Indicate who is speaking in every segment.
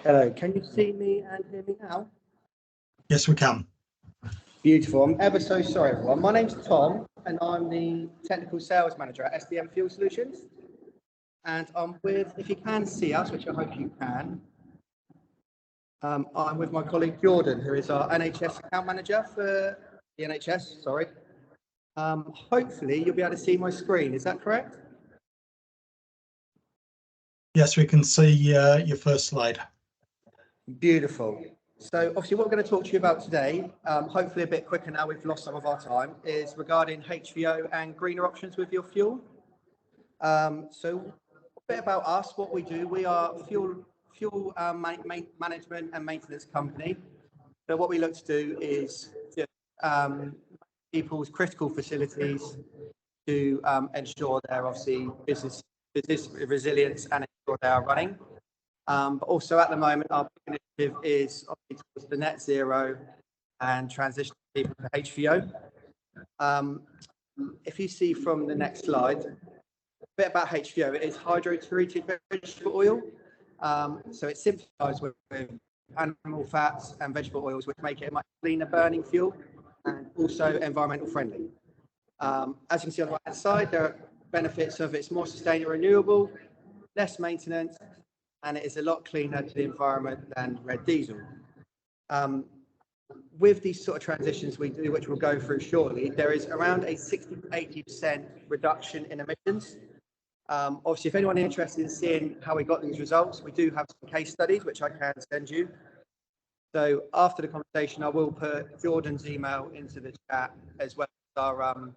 Speaker 1: Hello, can you see me and hear me now?
Speaker 2: Yes, we can.
Speaker 1: Beautiful. I'm ever so sorry, everyone. My name's Tom, and I'm the Technical Sales Manager at SDM Fuel Solutions. And I'm with, if you can see us, which I hope you can, I'm with my colleague Jordan, who is our NHS Account Manager for the NHS, sorry. Hopefully, you'll be able to see my screen. Is that correct?
Speaker 2: Yes, we can see your first slide.
Speaker 1: Beautiful. So obviously what we're going to talk to you about today, hopefully a bit quicker now, we've lost some of our time, is regarding HVO and greener options with your fuel. So a bit about us, what we do, we are fuel management and maintenance company. So what we look to do is people's critical facilities to ensure they're obviously business resilience and ensure they are running. But also at the moment, our big initiative is obviously towards the net zero and transition people to HVO. If you see from the next slide, a bit about HVO, it is hydrotreated vegetable oil. So it's synthesized with animal fats and vegetable oils, which make it a much cleaner burning fuel and also environmental friendly. As you can see on the right hand side, there are benefits of it's more sustainable, renewable, less maintenance, and it is a lot cleaner to the environment than red diesel. With these sort of transitions we do, which we'll go through shortly, there is around a 60 to 80% reduction in emissions. Obviously, if anyone is interested in seeing how we got these results, we do have some case studies, which I can send you. So after the conversation, I will put Jordan's email into the chat as well as our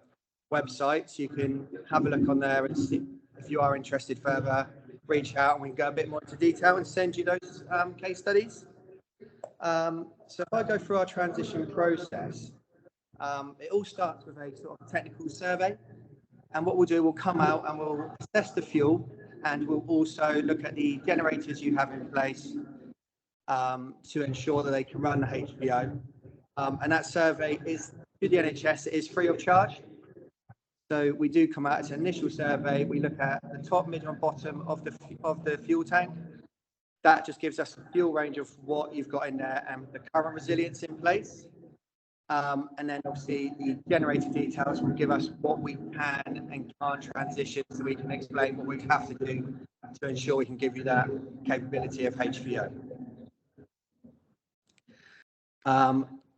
Speaker 1: website, so you can have a look on there and see if you are interested further. Reach out and we can go a bit more into detail and send you those case studies. So if I go through our transition process, it all starts with a sort of technical survey. And what we'll do, we'll come out and we'll assess the fuel, and we'll also look at the generators you have in place to ensure that they can run the HVO. And that survey is to the NHS, it is free of charge. So we do come out, it's an initial survey. We look at the top, middle and bottom of the fuel tank. That just gives us a fuel range of what you've got in there and the current resilience in place. And then obviously the generator details will give us what we can and can't transition, so we can explain what we have to do to ensure we can give you that capability of HVO.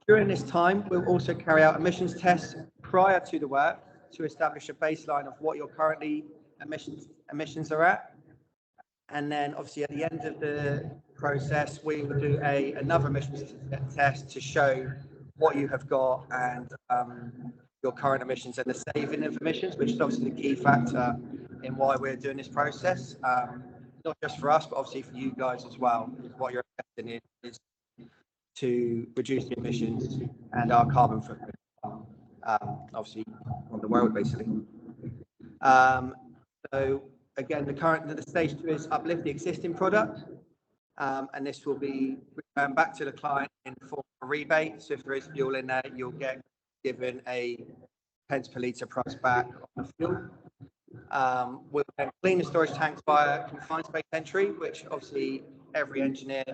Speaker 1: During this time, we'll also carry out emissions tests prior to the work to establish a baseline of what your currently emissions are at. And then obviously at the end of the process, we will do another emissions test to show what you have got and your current emissions and the saving of emissions, which is obviously the key factor in why we're doing this process. Not just for us, but obviously for you guys as well. What you're investing in is to reduce the emissions and our carbon footprint, obviously on the world basically. So again, the stage 2 is uplift the existing product, and this will be returned back to the client in the form of a rebate. So if there is fuel in there, you'll get given a pence per litre price back on the fuel. We'll then clean the storage tanks via confined space entry, which obviously every engineer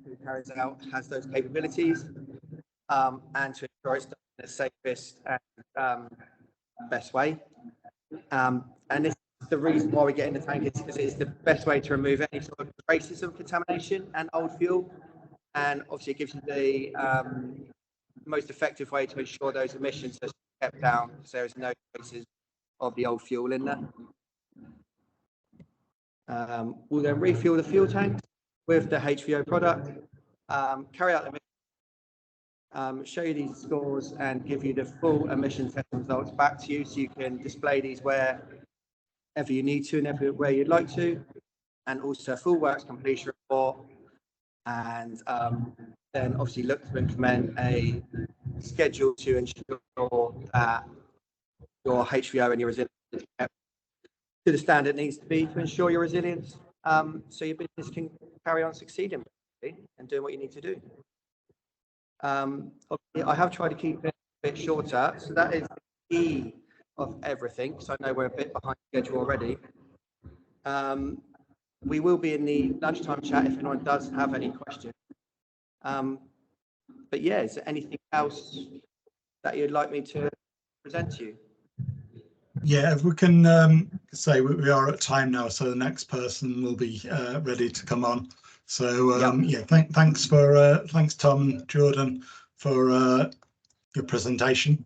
Speaker 1: who carries it out has those capabilities, and to ensure it's done in the safest and best way. And this is the reason why we get in the tank, is because it's the best way to remove any sort of traces of contamination and old fuel. And obviously it gives you the most effective way to ensure those emissions are kept down, so there's no traces of the old fuel in there. We'll then refuel the fuel tanks with the HVO product, carry out the show you these scores and give you the full emission test results back to you, so you can display these wherever you need to and everywhere you'd like to, and also a full works completion report, and then obviously look to implement a schedule to ensure that your HVO and your resilience is kept to the standard it needs to be to ensure your resilience, so your business can carry on succeeding and doing what you need to do. I have tried to keep it a bit shorter, so that is the key of everything, so I know we're a bit behind schedule already. we will be in the lunchtime chat if anyone does have any questions. But yeah, is there anything else that you'd like me to present to you?
Speaker 2: Yeah, if we can say we are at time now, so the next person will be ready to come on. So yeah, thanks Tom and Jordan for your presentation.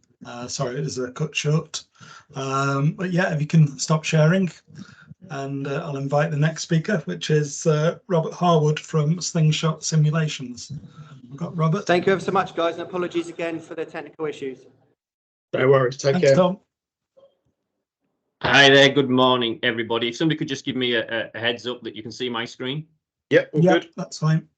Speaker 2: Sorry it was cut short, but yeah, if you can stop sharing, and I'll invite the next speaker, which is Robert Harwood from Slinghsot Simulations. We've got Robert.
Speaker 1: Thank you ever so much, guys, and apologies again for the technical issues.
Speaker 3: No worries. Take care.
Speaker 2: Tom.
Speaker 4: Hi there. Good morning, everybody. If somebody could just give me a heads up that you can see my screen.
Speaker 3: Yep, all good.
Speaker 2: That's fine.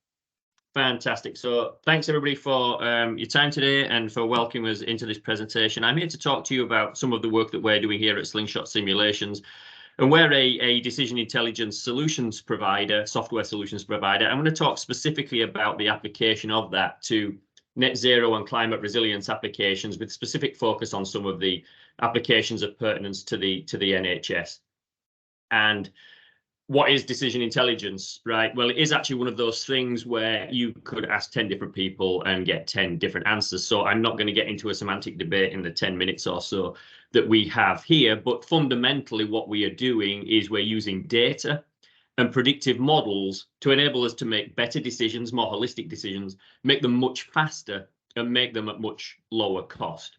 Speaker 4: Fantastic. So thanks everybody for your time today and for welcoming us into this presentation. I'm here to talk to you about some of the work that we're doing here at Slinghsot Simulations. And we're a decision intelligence solutions provider, software solutions provider. I'm going to talk specifically about the application of that to net zero and climate resilience applications, with specific focus on some of the applications of pertinence to the NHS. And what is decision intelligence, right? Well, it is actually one of those things where you could ask 10 different people and get 10 different answers. So I'm not going to get into a semantic debate in the 10 minutes or so that we have here. But fundamentally, what we are doing is we're using data and predictive models to enable us to make better decisions, more holistic decisions, make them much faster and make them at much lower cost.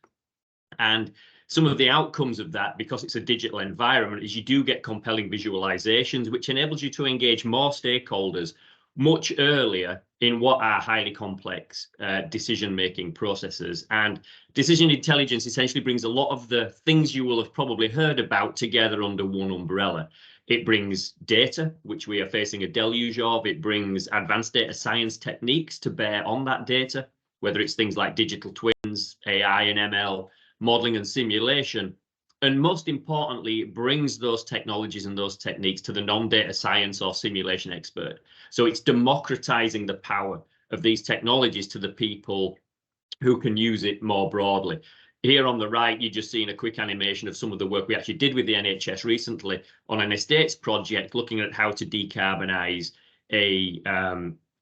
Speaker 4: And some of the outcomes of that, because it's a digital environment, is you do get compelling visualizations, which enables you to engage more stakeholders much earlier in what are highly complex decision-making processes. And decision intelligence essentially brings a lot of the things you will have probably heard about together under one umbrella. It brings data, which we are facing a deluge of. It brings advanced data science techniques to bear on that data, whether it's things like digital twins, AI and ML, modeling and simulation. And most importantly, it brings those technologies and those techniques to the non-data science or simulation expert. So it's democratizing the power of these technologies to the people who can use it more broadly. Here on the right, you're just seeing a quick animation of some of the work we actually did with the NHS recently on an estates project, looking at how to decarbonize a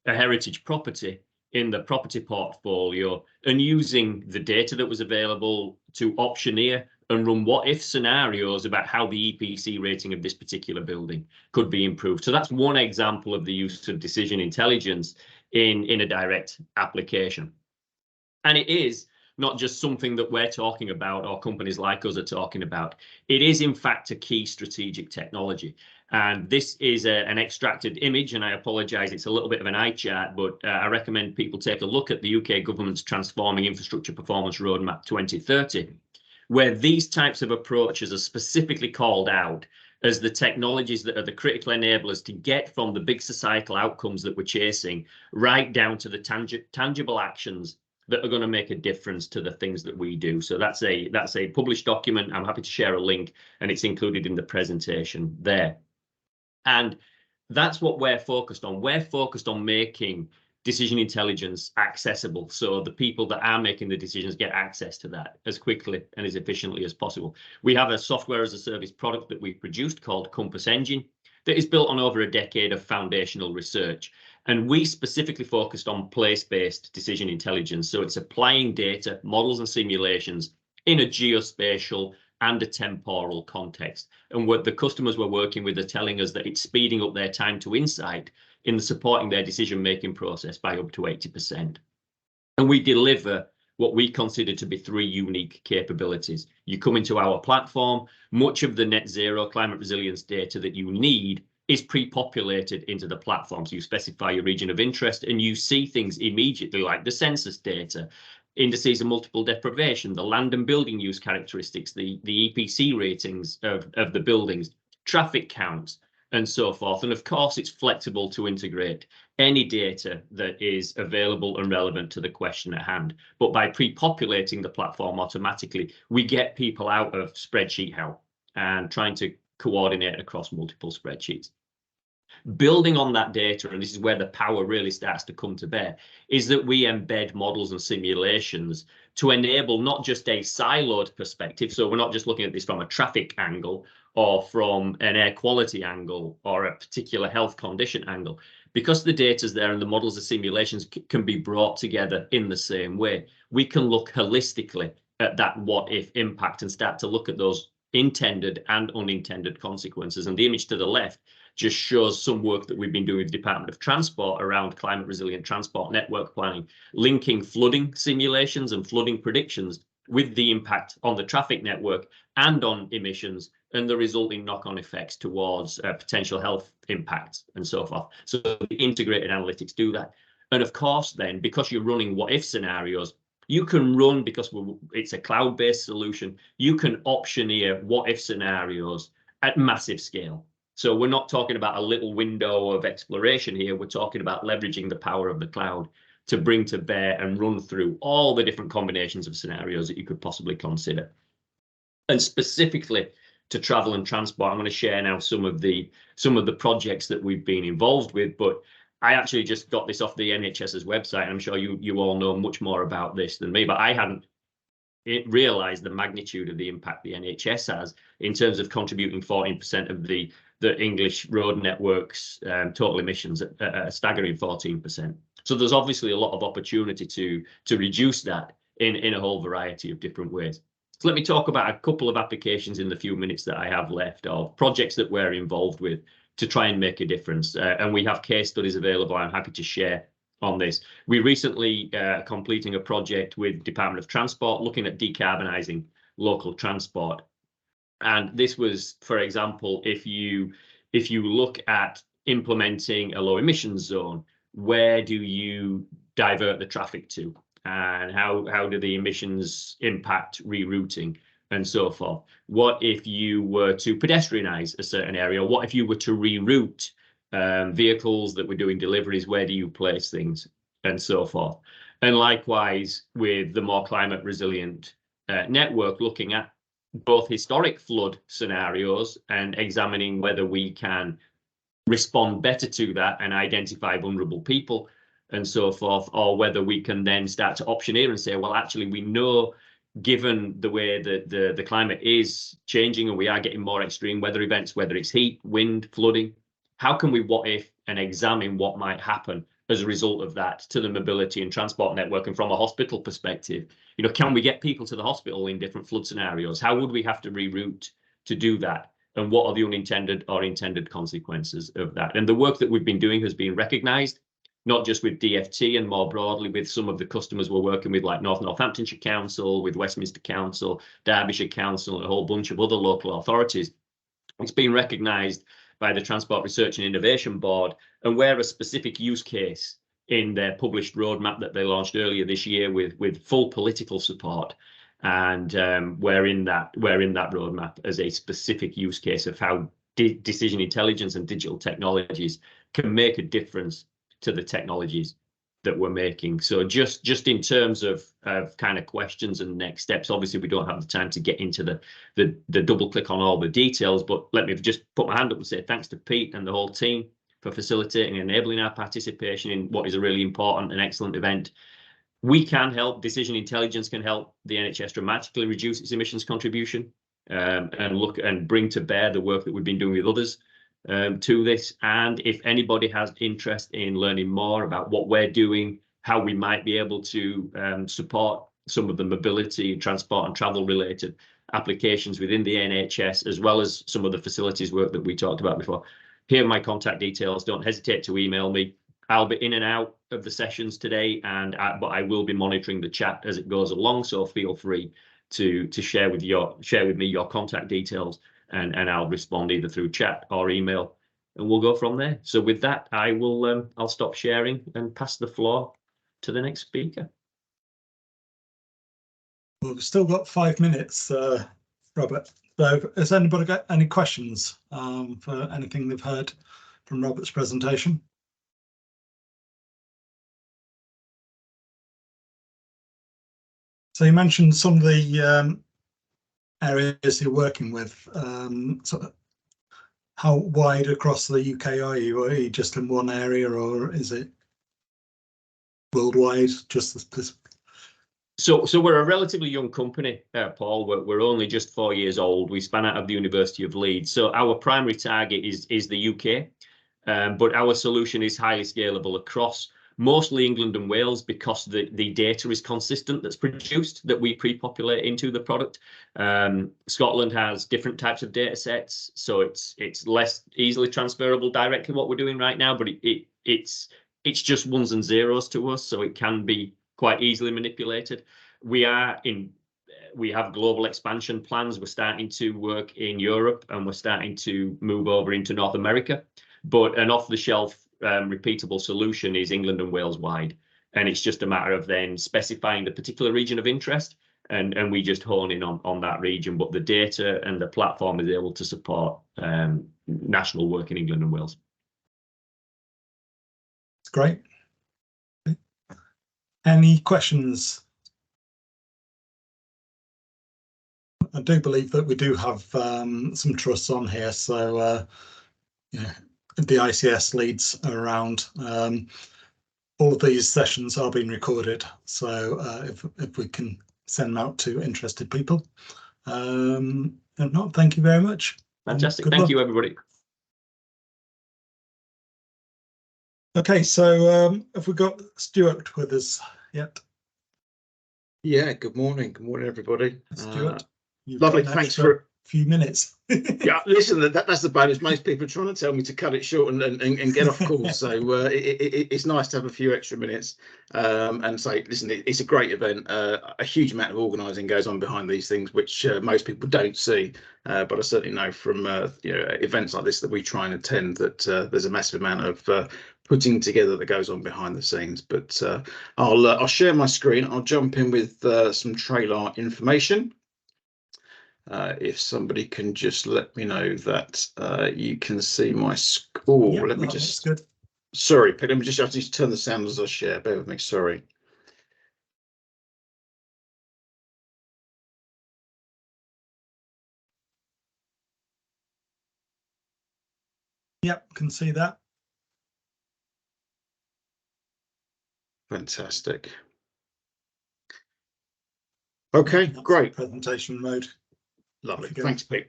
Speaker 4: heritage property in the property portfolio, and using the data that was available to optioneer and run what if scenarios about how the EPC rating of this particular building could be improved. So that's one example of the use of decision intelligence in a direct application. And it is not just something that we're talking about or companies like us are talking about. It is, in fact, a key strategic technology. And this is an extracted image, and I apologise, it's a little bit of an eye chart, but I recommend people take a look at the UK government's Transforming Infrastructure Performance Roadmap 2030, where these types of approaches are specifically called out as the technologies that are the critical enablers to get from the big societal outcomes that we're chasing right down to the tangible actions that are going to make a difference to the things that we do. So that's a published document. I'm happy to share a link, and it's included in the presentation there. And that's what we're focused on. We're focused on making decision intelligence accessible, so the people that are making the decisions get access to that as quickly and as efficiently as possible. We have a software as a service product that we've produced called Compass Engine that is built on over a decade of foundational research. And we specifically focused on place-based decision intelligence. So it's applying data, models and simulations in a geospatial and a temporal context. And what the customers we're working with are telling us that it's speeding up their time to insight in supporting their decision-making process by up to 80%. And we deliver what we consider to be 3 unique capabilities. You come into our platform, much of the net zero climate resilience data that you need is pre-populated into the platform. So you specify your region of interest and you see things immediately, like the census data, indices of multiple deprivation, the land and building use characteristics, the EPC ratings of the buildings, traffic counts, and so forth. And of course, it's flexible to integrate any data that is available and relevant to the question at hand. But by pre-populating the platform automatically, we get people out of spreadsheet hell and trying to coordinate across multiple spreadsheets. Building on that data, and this is where the power really starts to come to bear, is that we embed models and simulations to enable not just a siloed perspective. So we're not just looking at this from a traffic angle or from an air quality angle or a particular health condition angle. Because the data's there and the models of simulations can be brought together in the same way, we can look holistically at that what if impact and start to look at those intended and unintended consequences. And the image to the left just shows some work that we've been doing with the Department of Transport around climate resilient transport network planning, linking flooding simulations and flooding predictions with the impact on the traffic network and on emissions and the resulting knock-on effects towards potential health impacts and so forth. So the integrated analytics do that. And of course, then, because you're running what-if scenarios, you can run, because it's a cloud-based solution, you can optioneer what-if scenarios at massive scale. So we're not talking about a little window of exploration here. We're talking about leveraging the power of the cloud to bring to bear and run through all the different combinations of scenarios that you could possibly consider. And specifically to travel and transport, I'm going to share now some of the projects that we've been involved with, but I actually just got this off the NHS's website. I'm sure you all know much more about this than me, but I hadn't realised the magnitude of the impact the NHS has in terms of contributing 14% of the English road network's total emissions at a staggering 14%. So there's obviously a lot of opportunity to reduce that in a whole variety of different ways. So let me talk about a couple of applications in the few minutes that I have left of projects that we're involved with to try and make a difference. And we have case studies available. I'm happy to share on this. We recently completing a project with Department of Transport looking at decarbonising local transport. And this was, for example, if you look at implementing a low emissions zone, where do you divert the traffic to? And how do the emissions impact rerouting and so forth? What if you were to pedestrianize a certain area? What if you were to reroute vehicles that were doing deliveries? Where do you place things and so forth? And likewise with the more climate resilient network, looking at both historic flood scenarios and examining whether we can respond better to that and identify vulnerable people and so forth, or whether we can then start to optioneer and say, well, actually, we know, given the way that the climate is changing and we are getting more extreme weather events, whether it's heat, wind, flooding, how can we what if and examine what might happen as a result of that to the mobility and transport network? And from a hospital perspective, you know, can we get people to the hospital in different flood scenarios? How would we have to reroute to do that? And what are the unintended or intended consequences of that? And the work that we've been doing has been recognised, not just with DFT and more broadly with some of the customers we're working with, like Northamptonshire Council, with Westminster Council, Derbyshire Council, and a whole bunch of other local authorities. It's been recognised by the Transport Research and Innovation Board, and where a specific use case in their published roadmap that they launched earlier this year with full political support, and we're in that roadmap as a specific use case of how decision intelligence and digital technologies can make a difference to the technologies that we're making. So just in terms of kind of questions and next steps, obviously we don't have the time to get into the double click on all the details, but let me just put my hand up and say thanks to Pete and the whole team for facilitating and enabling our participation in what is a really important and excellent event. We can help, decision intelligence can help the NHS dramatically reduce its emissions contribution and look and bring to bear the work that we've been doing with others to this. And if anybody has interest in learning more about what we're doing, how we might be able to support some of the mobility, transport and travel related applications within the NHS, as well as some of the facilities work that we talked about before, here are my contact details. Don't hesitate to email me. I'll be in and out of the sessions today, but I will be monitoring the chat as it goes along. So feel free to share with me your contact details, and I'll respond either through chat or email, and we'll go from there. So with that, I'll stop sharing and pass the floor to the next speaker.
Speaker 2: Well, we've still got 5 minutes, Robert. So has anybody got any questions for anything they've heard from Robert's presentation? So you mentioned some of the areas you're working with. So how wide across the UK are you? Are you just in one area, or is it worldwide? Just this?
Speaker 4: So we're a relatively young company, Paul. We're only just 4 years old. We span out of the University of Leeds. So our primary target is the UK, but our solution is highly scalable across mostly England and Wales, because the data is consistent that's produced, that we pre-populate into the product. Scotland has different types of data sets, so it's less easily transferable directly what we're doing right now, but it's just ones and zeros to us, so it can be quite easily manipulated. We have global expansion plans. We're starting to work in Europe, and we're starting to move over into North America, but an off-the-shelf repeatable solution is England and Wales wide, and it's just a matter of then specifying the particular region of interest, and we just hone in on that region, but the data and the platform is able to support national work in England and Wales.
Speaker 2: It's great. Any questions? I do believe that we do have some trusts on here, so yeah, the ICS leads around. All of these sessions are being recorded, so if we can send them out to interested people. If not, thank you very much.
Speaker 4: Fantastic. Thank you, everybody.
Speaker 2: Okay, so have we got Stuart with us yet?
Speaker 3: Yeah, good morning. Good morning, everybody.
Speaker 2: Stuart,
Speaker 3: Lovely. Thanks for
Speaker 2: few minutes.
Speaker 3: Yeah, listen, that's the bonus. Most people are trying to tell me to cut it short and get off calls, so it's nice to have a few extra minutes and say, listen, it's a great event. A huge amount of organising goes on behind these things, which most people don't see, but I certainly know from events like this that we try and attend that there's a massive amount of putting together that goes on behind the scenes. But I'll share my screen. I'll jump in with some Trailar information. If somebody can just let me know that you can see my score.
Speaker 2: Yep,
Speaker 3: let me just. Good. Sorry, Pete. Let me just. I need to turn the sound as I share. Bear with me. Sorry.
Speaker 2: Yep, can see that.
Speaker 3: Fantastic. Okay, great.
Speaker 2: Presentation mode.
Speaker 3: Lovely. Thanks, Pete.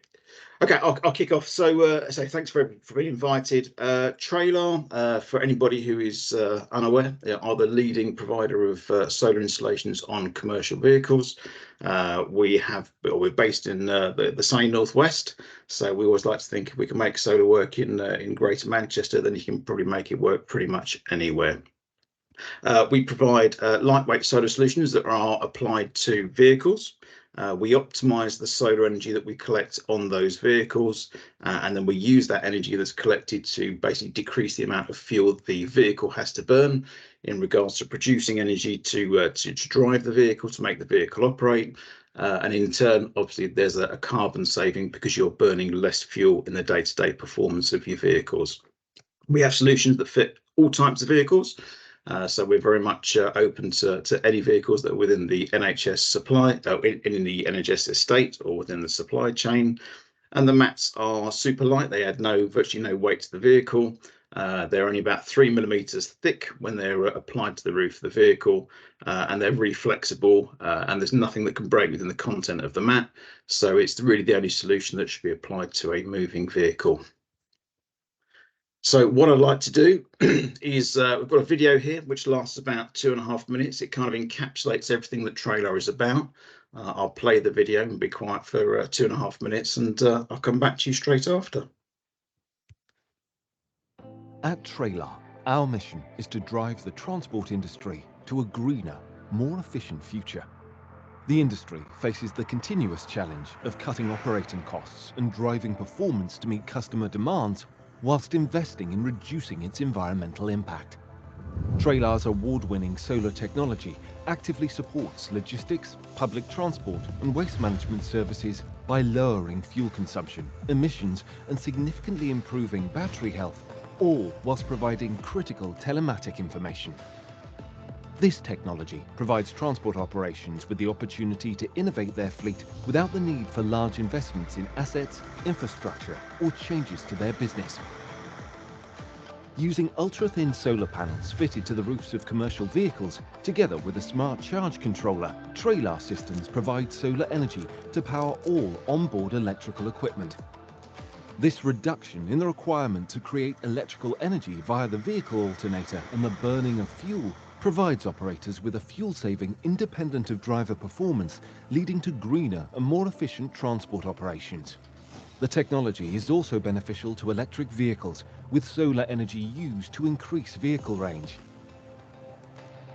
Speaker 3: Okay, I'll kick off. So thanks for being invited. Trailar, for anybody who is unaware, are the leading provider of solar installations on commercial vehicles. We're based in the sunny northwest, so we always like to think if we can make solar work in Greater Manchester, then you can probably make it work pretty much anywhere. We provide lightweight solar solutions that are applied to vehicles. We optimize the solar energy that we collect on those vehicles, and then we use that energy that's collected to basically decrease the amount of fuel the vehicle has to burn in regards to producing energy to drive the vehicle, to make the vehicle operate. And in turn, obviously, there's a carbon saving because you're burning less fuel in the day-to-day performance of your vehicles. We have solutions that fit all types of vehicles. So we're very much open to any vehicles that are within the NHS supply, in the NHS estate or within the supply chain. And the mats are super light. They add virtually no weight to the vehicle. They're only about 3 millimeters thick when they're applied to the roof of the vehicle, and they're really flexible, and there's nothing that can break within the content of the mat. So it's really the only solution that should be applied to a moving vehicle. So what I'd like to do is we've got a video here which lasts about 2.5 minutes. It kind of encapsulates everything that Trailar is about. I'll play the video and be quiet for 2.5 minutes, and I'll come back to you straight after.
Speaker 5: At Trailar, our mission is to drive the transport industry to a greener, more efficient future. The industry faces the continuous challenge of cutting operating costs and driving performance to meet customer demands, whilst investing in reducing its environmental impact. Trailar's award-winning solar technology actively supports logistics, public transport and waste management services by lowering fuel consumption, emissions and significantly improving battery health, all whilst providing critical telematic information. This technology provides transport operations with the opportunity to innovate their fleet without the need for large investments in assets, infrastructure, or changes to their business. Using ultra-thin solar panels fitted to the roofs of commercial vehicles, together with a smart charge controller, Trailar systems provide solar energy to power all onboard electrical equipment. This reduction in the requirement to create electrical energy via the vehicle alternator and the burning of fuel provides operators with a fuel saving independent of driver performance, leading to greener and more efficient transport operations. The technology is also beneficial to electric vehicles, with solar energy used to increase vehicle range.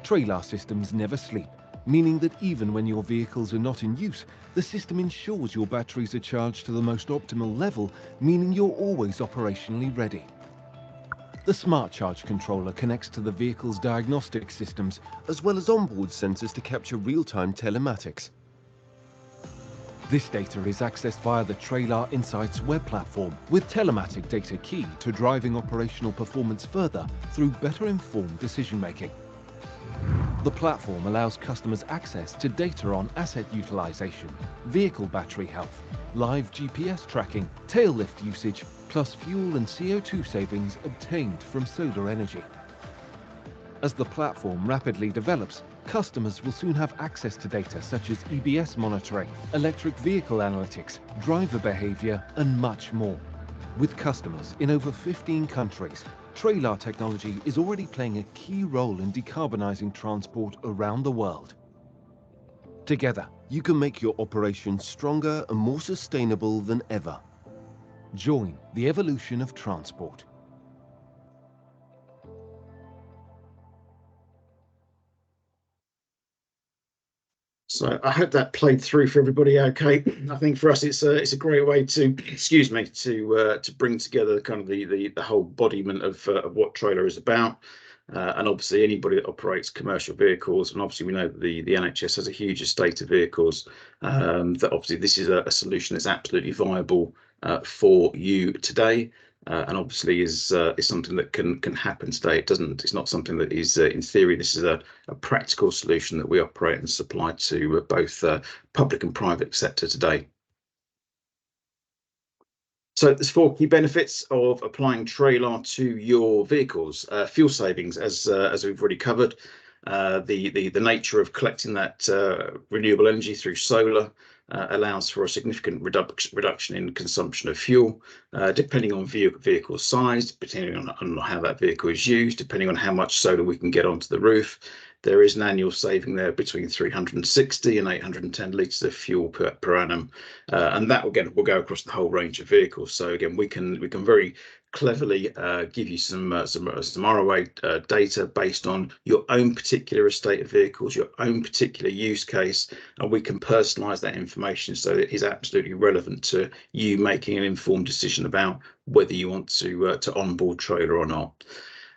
Speaker 5: Trailar systems never sleep, meaning that even when your vehicles are not in use, the system ensures your batteries are charged to the most optimal level, meaning you're always operationally ready. The Smart Charge controller connects to the vehicle's diagnostic systems, as well as onboard sensors to capture real-time telematics. This data is accessed via the Trailar Insights web platform, with telematic data key to driving operational performance further through better informed decision-making. The platform allows customers access to data on asset utilization, vehicle battery health, live GPS tracking, tail lift usage, plus fuel and CO2 savings obtained from solar energy. As the platform rapidly develops, customers will soon have access to data such as EBS monitoring, electric vehicle analytics, driver behavior, and much more. With customers in over 15 countries, Trailar technology is already playing a key role in decarbonizing transport around the world. Together, you can make your operations stronger and more sustainable than ever. Join the evolution of transport.
Speaker 3: So I hope that played through for everybody okay. I think for us it's a great way to, excuse me, to bring together kind of the whole embodiment of what Trailar is about. And obviously anybody that operates commercial vehicles, and obviously we know that the NHS has a huge estate of vehicles, that obviously this is a solution that's absolutely viable for you today. And obviously is something that can happen today. It's not something that is in theory. This is a practical solution that we operate and supply to both public and private sector today. So there's 4 key benefits of applying Trailar to your vehicles. Fuel savings, as we've already covered. The nature of collecting that renewable energy through solar allows for a significant reduction in consumption of fuel, depending on vehicle size, depending on how that vehicle is used, depending on how much solar we can get onto the roof. There is an annual saving there between 360 and 810 litres of fuel per annum, and that again will go across the whole range of vehicles. So again, we can very cleverly give you some ROA data based on your own particular estate of vehicles, your own particular use case, and we can personalise that information so it is absolutely relevant to you making an informed decision about whether you want to onboard Trailar or not.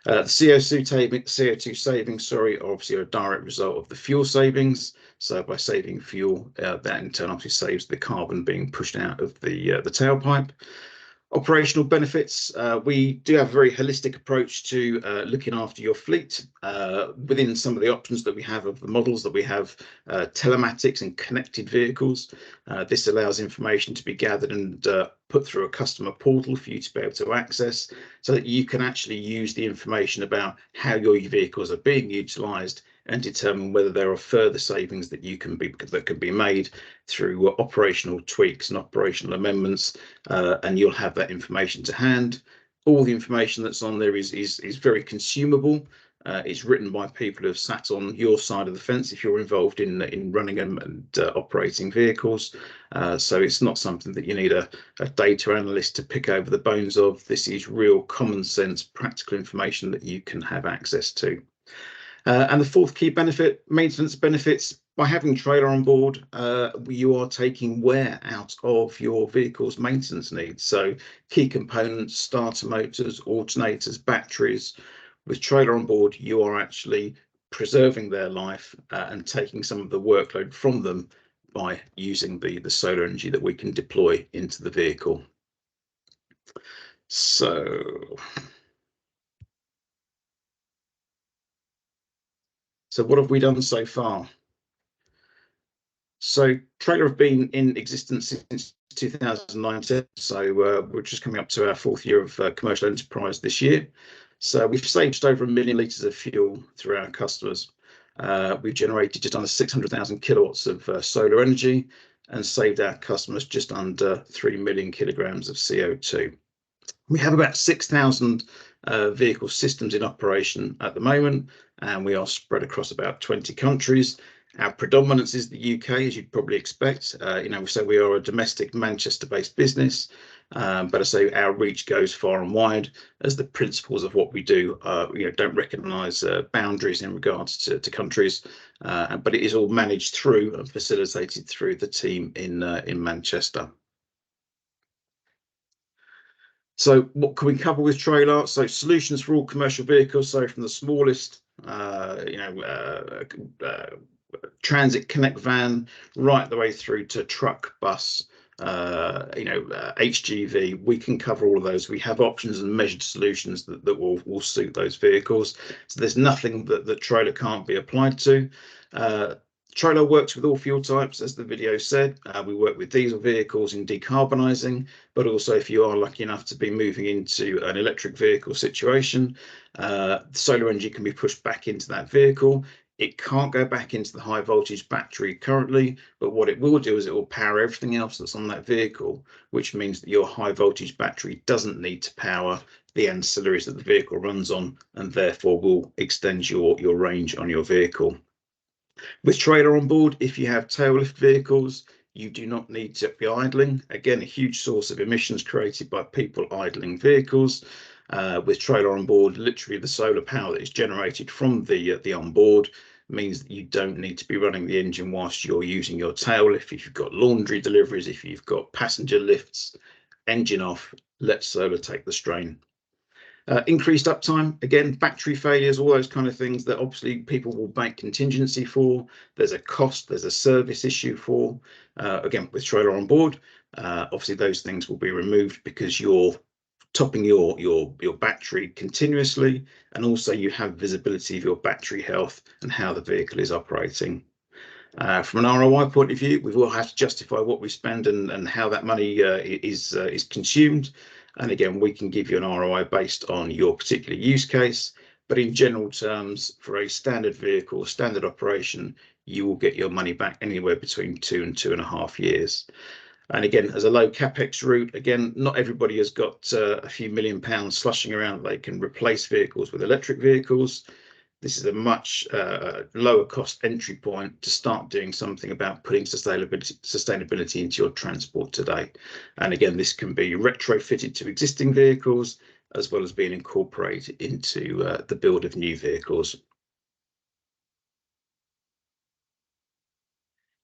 Speaker 3: The CO2 savings, are obviously a direct result of the fuel savings. So by saving fuel, that in turn obviously saves the carbon being pushed out of the tailpipe. Operational benefits, we do have a very holistic approach to looking after your fleet. Within some of the options that we have of the models that we have, telematics and connected vehicles. This allows information to be gathered and put through a customer portal for you to be able to access, so that you can actually use the information about how your vehicles are being utilised and determine whether there are further savings that can be made through operational tweaks and operational amendments, and you'll have that information to hand. All the information that's on there is very consumable. It's written by people who have sat on your side of the fence if you're involved in running and operating vehicles. So it's not something that you need a data analyst to pick over the bones of. This is real common sense, practical information that you can have access to. And the 4th key benefit, maintenance benefits. By having Trailar on board, you are taking wear out of your vehicle's maintenance needs. So key components, starter motors, alternators, batteries. With Trailar on board, you are actually preserving their life and taking some of the workload from them by using the solar energy that we can deploy into the vehicle. So what have we done so far? So Trailar have been in existence since 2019, so we're just coming up to our 4th year of commercial enterprise this year. So we've saved just over 1 million litres of fuel through our customers. We've generated just under 600,000 kilowatts of solar energy and saved our customers just under 3 million kilograms of CO2. We have about 6,000 vehicle systems in operation at the moment, and we are spread across about 20 countries. Our predominance is the UK, as you'd probably expect. So we are a domestic Manchester-based business, but I say our reach goes far and wide, as the principles of what we do, don't recognise boundaries in regards to countries, but it is all managed through and facilitated through the team in Manchester. So what can we cover with Trailar? So solutions for all commercial vehicles, so from the smallest, transit connect van, right the way through to truck, bus, HGV. We can cover all of those. We have options and measured solutions that will suit those vehicles. So there's nothing that Trailar can't be applied to. Trailar works with all fuel types, as the video said. We work with diesel vehicles in decarbonising, but also if you are lucky enough to be moving into an electric vehicle situation, solar energy can be pushed back into that vehicle. It can't go back into the high voltage battery currently, but what it will do is it will power everything else that's on that vehicle, which means that your high voltage battery doesn't need to power the ancillaries that the vehicle runs on, and therefore will extend your range on your vehicle. With Trailar on board, if you have tail lift vehicles, you do not need to be idling. Again, a huge source of emissions created by people idling vehicles. With Trailar on board, literally the solar power that is generated from the onboard means that you don't need to be running the engine whilst you're using your tail lift. If you've got laundry deliveries, if you've got passenger lifts, engine off, let solar take the strain. Increased uptime, again, battery failures, all those kind of things that obviously people will make contingency for. There's a cost, there's a service issue for. Again, with Trailar on board, obviously those things will be removed because you're topping your battery continuously, and also you have visibility of your battery health and how the vehicle is operating. From an ROI point of view, we will have to justify what we spend and how that money is consumed. And again, we can give you an ROI based on your particular use case, but in general terms, for a standard vehicle, standard operation, you will get your money back anywhere between 2 and 2.5 years. And again, as a low capex route, again, not everybody has got a few £1 million slushing around. They can replace vehicles with electric vehicles. This is a much lower cost entry point to start doing something about putting sustainability into your transport today. And again, this can be retrofitted to existing vehicles as well as being incorporated into the build of new vehicles.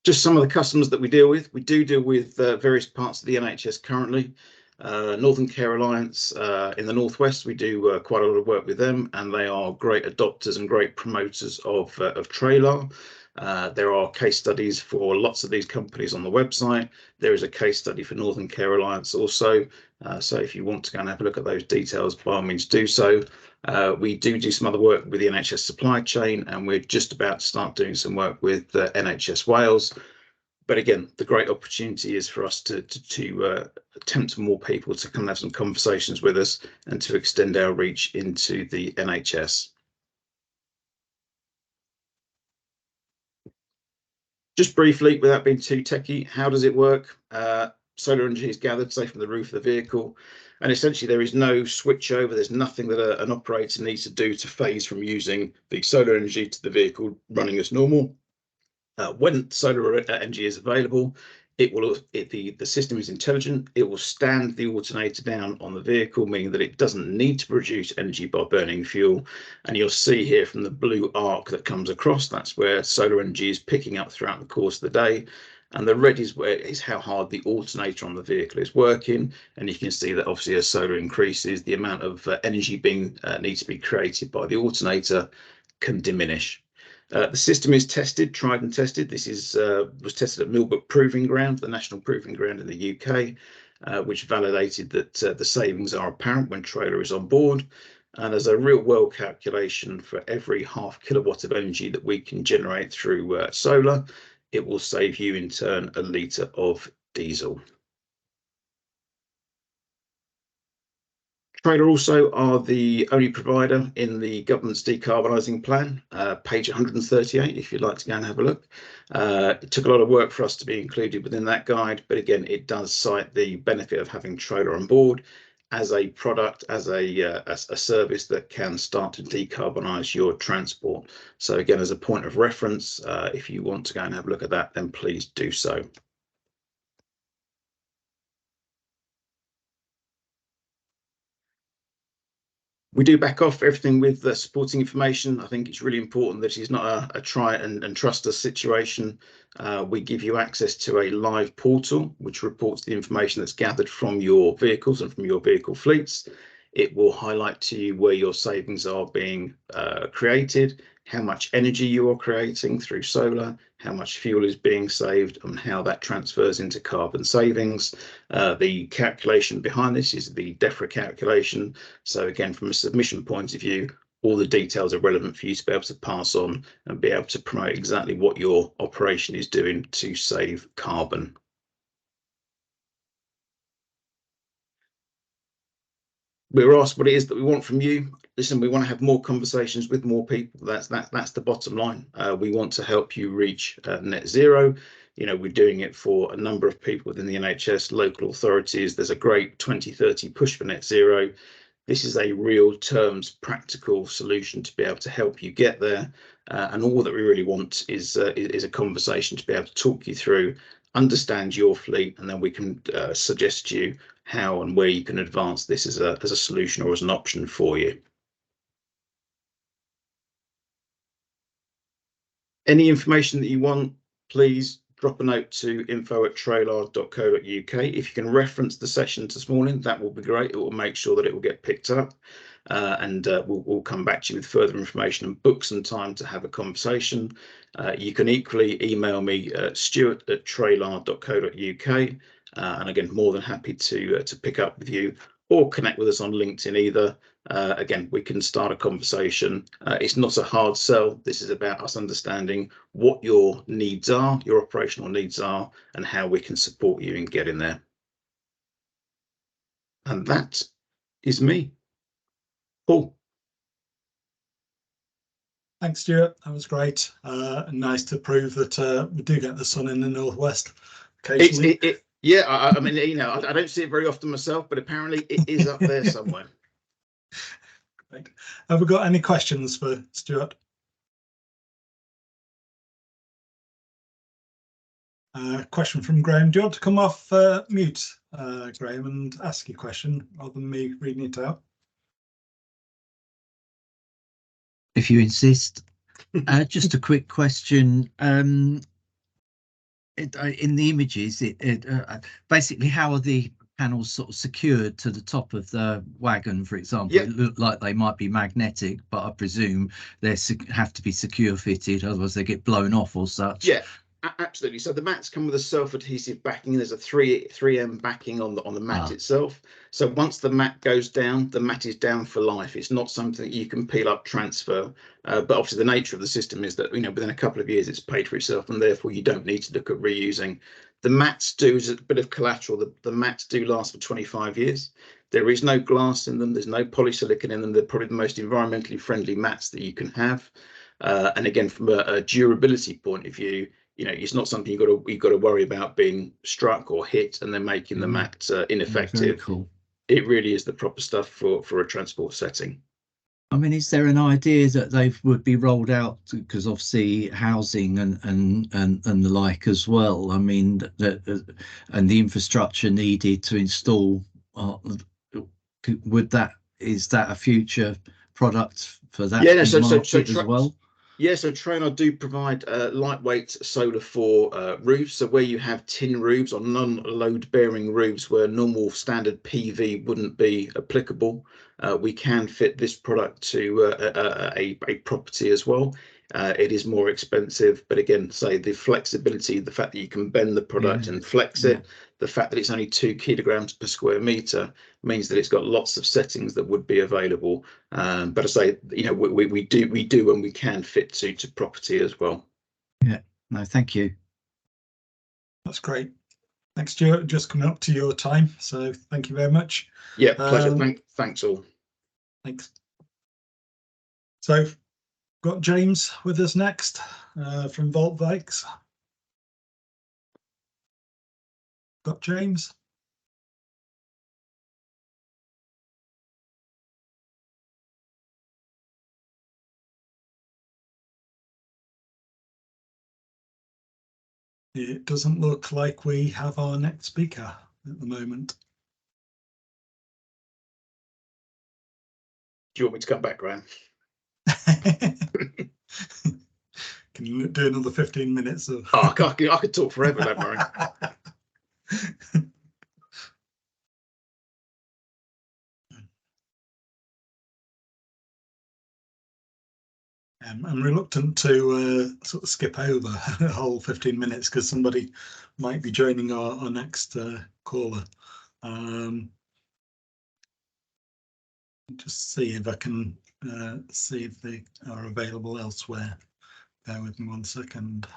Speaker 3: Just some of the customers that we deal with. We do deal with various parts of the NHS currently. Northern Care Alliance in the Northwest, we do quite a lot of work with them, and they are great adopters and great promoters of Trailar. There are case studies for lots of these companies on the website. There is a case study for Northern Care Alliance also. So if you want to go and have a look at those details, by all means do so. We do some other work with the NHS supply chain, and we're just about to start doing some work with NHS Wales. But again, the great opportunity is for us to tempt more people to come and have some conversations with us and to extend our reach into the NHS. Just briefly, without being too techie, how does it work? Solar energy is gathered, say, from the roof of the vehicle, and essentially there is no switch over. There's nothing that an operator needs to do to phase from using the solar energy to the vehicle running as normal. When solar energy is available, the system is intelligent. It will stand the alternator down on the vehicle, meaning that it doesn't need to produce energy by burning fuel. And you'll see here from the blue arc that comes across, that's where solar energy is picking up throughout the course of the day. And the red is how hard the alternator on the vehicle is working. And you can see that obviously as solar increases, the amount of energy needs to be created by the alternator can diminish. The system is tried and tested. This was tested at Millbrook Proving Ground, the national proving ground in the UK, which validated that the savings are apparent when Trailar is on board. And as a real world calculation, for every ½ kilowatt of energy that we can generate through solar, it will save you in turn a litre of diesel. Trailar also are the only provider in the government's decarbonising plan, page 138, if you'd like to go and have a look. It took a lot of work for us to be included within that guide, but again, it does cite the benefit of having Trailar on board as a product, as a service that can start to decarbonise your transport. So again, as a point of reference, if you want to go and have a look at that, then please do so. We do back off everything with the supporting information. I think it's really important that it's not a try and trust us situation. We give you access to a live portal, which reports the information that's gathered from your vehicles and from your vehicle fleets. It will highlight to you where your savings are being created, how much energy you are creating through solar, how much fuel is being saved, and how that transfers into carbon savings. The calculation behind this is the DEFRA calculation. So again, from a submission point of view, all the details are relevant for you to be able to pass on and be able to promote exactly what your operation is doing to save carbon. We were asked what it is that we want from you. Listen, we want to have more conversations with more people. That's the bottom line. We want to help you reach net zero. You know, we're doing it for a number of people within the NHS, local authorities. There's a great 2030 push for net zero. This is a real terms practical solution to be able to help you get there. And all that we really want is a conversation to be able to talk you through, understand your fleet, and then we can suggest to you how and where you can advance this as a solution or as an option for you. Any information that you want, please drop a note to info@trailar.co.uk. If you can reference the session this morning, that will be great. It will make sure that it will get picked up, and we'll come back to you with further information and book some time to have a conversation. You can equally email me, stuart@trailar.co.uk, and again, more than happy to pick up with you or connect with us on LinkedIn either. Again, we can start a conversation. It's not a hard sell. This is about us understanding what your needs are, your operational needs are, and how we can support you in getting there. And that is me. Paul.
Speaker 2: Thanks, Stuart. That was great. Nice to prove that we do get the sun in the northwest occasionally.
Speaker 3: Yeah, I mean, you know, I don't see it very often myself, but apparently it is up there somewhere.
Speaker 2: Right. Have we got any questions for Stuart? Question from Graham. Do you want to come off mute, Graham, and ask your question rather than me reading it out?
Speaker 6: If you insist. Just a quick question. In the images, basically, how are the panels sort of secured to the top of the wagon, for example?
Speaker 3: Yeah.
Speaker 6: It looked like they might be magnetic, but I presume they have to be secure fitted, otherwise they get blown off or such.
Speaker 3: Yeah, absolutely. So the mats come with a self-adhesive backing. There's a 3M backing on the mat itself. So once the mat goes down, the mat is down for life. It's not something that you can peel up, transfer. But obviously the nature of the system is that, you know, within a couple of years it's paid for itself, and therefore you don't need to look at reusing. The mats do, as a bit of collateral, the mats do last for 25 years. There is no glass in them. There's no polysilicon in them. They're probably the most environmentally friendly mats that you can have. And again, from a durability point of view, you know, it's not something you've got to worry about being struck or hit and then making the mat ineffective.
Speaker 6: Very cool.
Speaker 3: It really is the proper stuff for a transport setting.
Speaker 6: I mean, is there an idea that they would be rolled out, because obviously housing and the like as well? I mean, and the infrastructure needed to install. Is that a future product for that market as well?
Speaker 3: Yeah, so Trailar do provide lightweight solar for roofs. So where you have tin roofs or non-load bearing roofs where normal standard PV wouldn't be applicable, we can fit this product to a property as well. It is more expensive, but again, say the flexibility, the fact that you can bend the product and flex it, the fact that it's only 2 kilograms per square meter means that it's got lots of settings that would be available. But I say, you know, we do and we can fit to property as well.
Speaker 6: Yeah, no, thank you.
Speaker 2: That's great. Thanks, Stuart. Just coming up to your time, so thank you very much.
Speaker 3: Yeah, pleasure. Thanks all.
Speaker 2: Thanks. So, got James with us next from Voltbikes. Got James? It doesn't look like we have our next speaker at the moment.
Speaker 3: Do you want me to come back, Graham?
Speaker 2: Can you do another 15 minutes of...
Speaker 3: Oh, I could talk forever, don't worry.
Speaker 2: I'm reluctant to sort of skip over the whole 15 minutes because somebody might be joining our next caller. Just see if I can see if they are available elsewhere. Bear with me 1 second.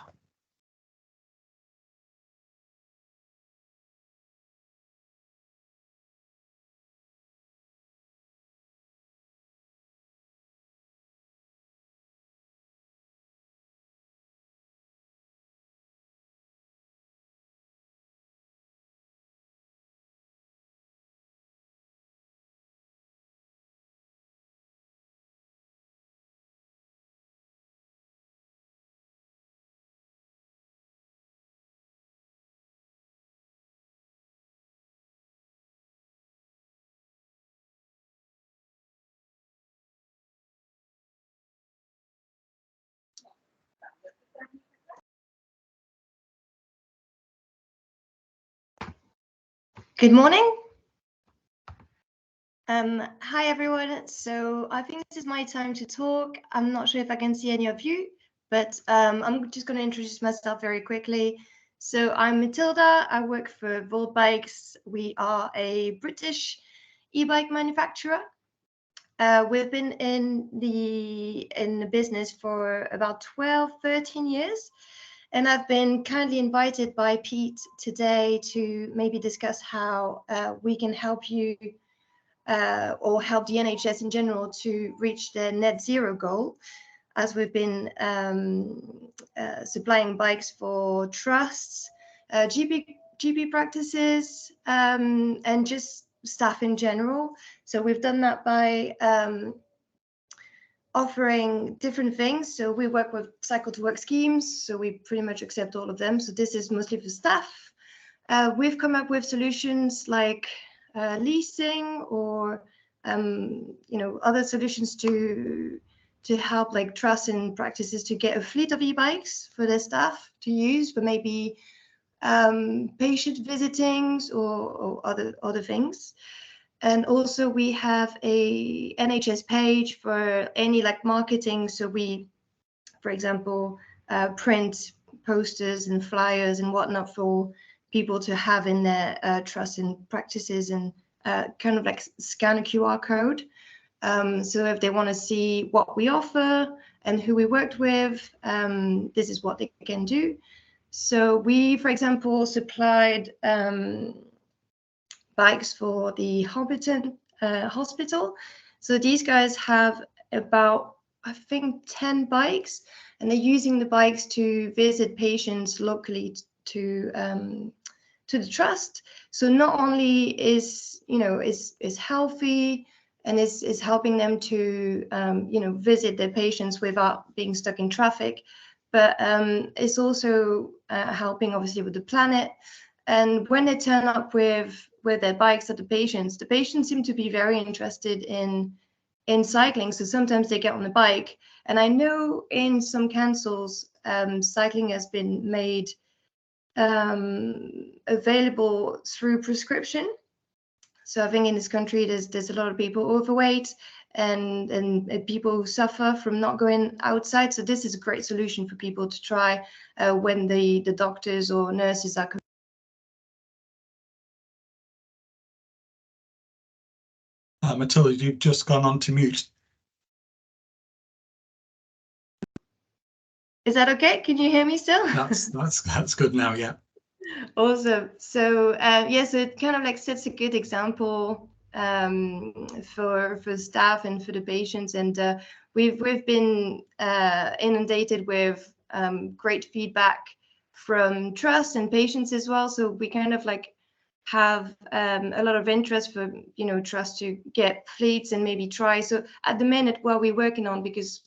Speaker 7: Good morning. Hi everyone. So I think this is my time to talk. I'm not sure if I can see any of you, but I'm just going to introduce myself very quickly. So I'm Matilda. I work for Voltbikes. We are a British e-bike manufacturer. We've been in the business for about 12, 13 years. And I've been kindly invited by Pete today to maybe discuss how we can help you or help the NHS in general to reach their net zero goal, as we've been supplying bikes for trusts, GP practices, and just staff in general. So we've done that by offering different things. So we work with cycle to work schemes, so we pretty much accept all of them. So this is mostly for staff. We've come up with solutions like leasing or other solutions to help like trusts and practices to get a fleet of e-bikes for their staff to use for maybe patient visitings or other things. And also we have a NHS page for any like marketing. So we, for example, print posters and flyers and whatnot for people to have in their trusts and practices, and kind of like scan a QR code. So if they want to see what we offer and who we worked with, this is what they can do. So we, for example, supplied bikes for the Hobbiton hospital. So these guys have about, I think, 10 bikes, and they're using the bikes to visit patients locally to the trust. So not only is healthy and is helping them to visit their patients without being stuck in traffic, but it's also helping obviously with the planet. And when they turn up with their bikes at the patients seem to be very interested in cycling. So sometimes they get on the bike, and I know in some councils cycling has been made available through prescription. So I think in this country there's a lot of people overweight and people who suffer from not going outside. So this is a great solution for people to try when the doctors or nurses are.
Speaker 2: Matilda, you've just gone on to mute.
Speaker 7: Is that okay? Can you hear me still?
Speaker 2: That's good now, yeah.
Speaker 7: Awesome. So yeah, so it kind of like sets a good example for staff and for the patients, and we've been inundated with great feedback from trust and patients as well. So we kind of like have a lot of interest for trust to get fleets and maybe try. So at the minute, what we're working on, because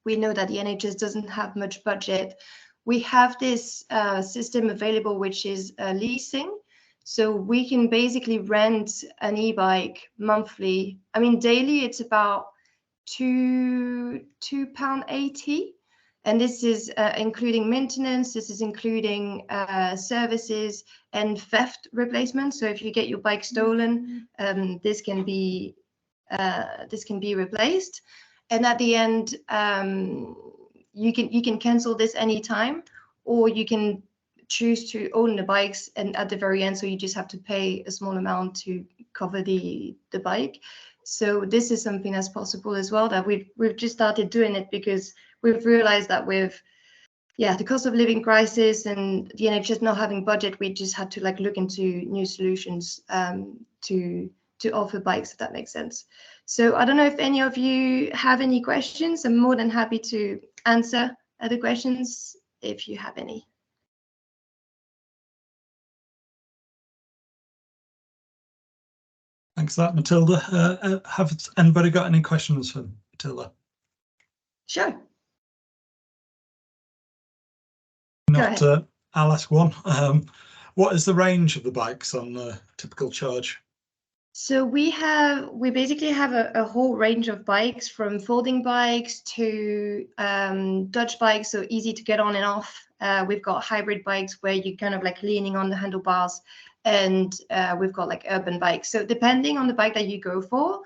Speaker 7: we know that the NHS doesn't have much budget, we have this system available, which is leasing. So we can basically rent an e-bike monthly. I mean, daily it's about £2.80. And this is including maintenance. This is including services and theft replacement. So if you get your bike stolen, this can be replaced. And at the end, you can cancel this anytime, or you can choose to own the bikes, and at the very end, so you just have to pay a small amount to cover the bike. So this is something that's possible as well, that we've just started doing it because we've realized that with the cost of living crisis and the NHS not having budget, we just had to like look into new solutions to offer bikes, if that makes sense. So I don't know if any of you have any questions. I'm more than happy to answer other questions if you have any.
Speaker 2: Thanks for that, Matilda. Have anybody got any questions for Matilda?
Speaker 7: Sure.
Speaker 2: Not, I'll ask one. What is the range of the bikes on a typical charge?
Speaker 7: So we basically have a whole range of bikes, from folding bikes to Dutch bikes, so easy to get on and off. We've got hybrid bikes where you're kind of like leaning on the handlebars, and we've got like urban bikes. So depending on the bike that you go for,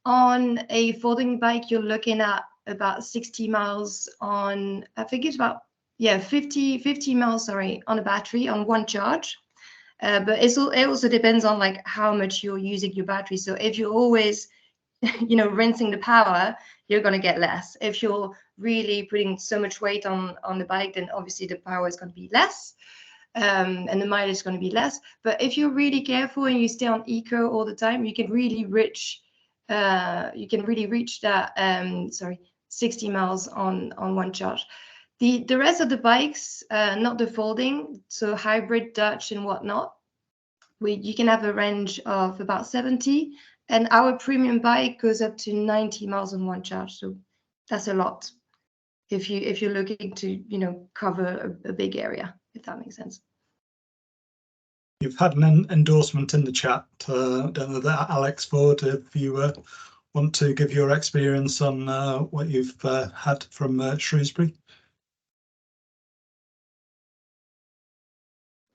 Speaker 7: on a folding bike, you're looking at about 60 miles on, I think it's about 50 miles, sorry, on a battery on one charge. But it also depends on like how much you're using your battery. So if you're always, rinsing the power, you're going to get less. If you're really putting so much weight on the bike, then obviously the power is going to be less, and the mileage is going to be less. But if you're really careful and you stay on eco all the time, you can really reach that 60 miles on one charge. The rest of the bikes, not the folding, so hybrid, Dutch, and whatnot, you can have a range of about 70, and our premium bike goes up to 90 miles on one charge. So that's a lot if you're looking to cover a big area, if that makes sense.
Speaker 2: You've had an endorsement in the chat. Don't know that, Alex Ford, if you want to give your experience on what you've had from Shrewsbury.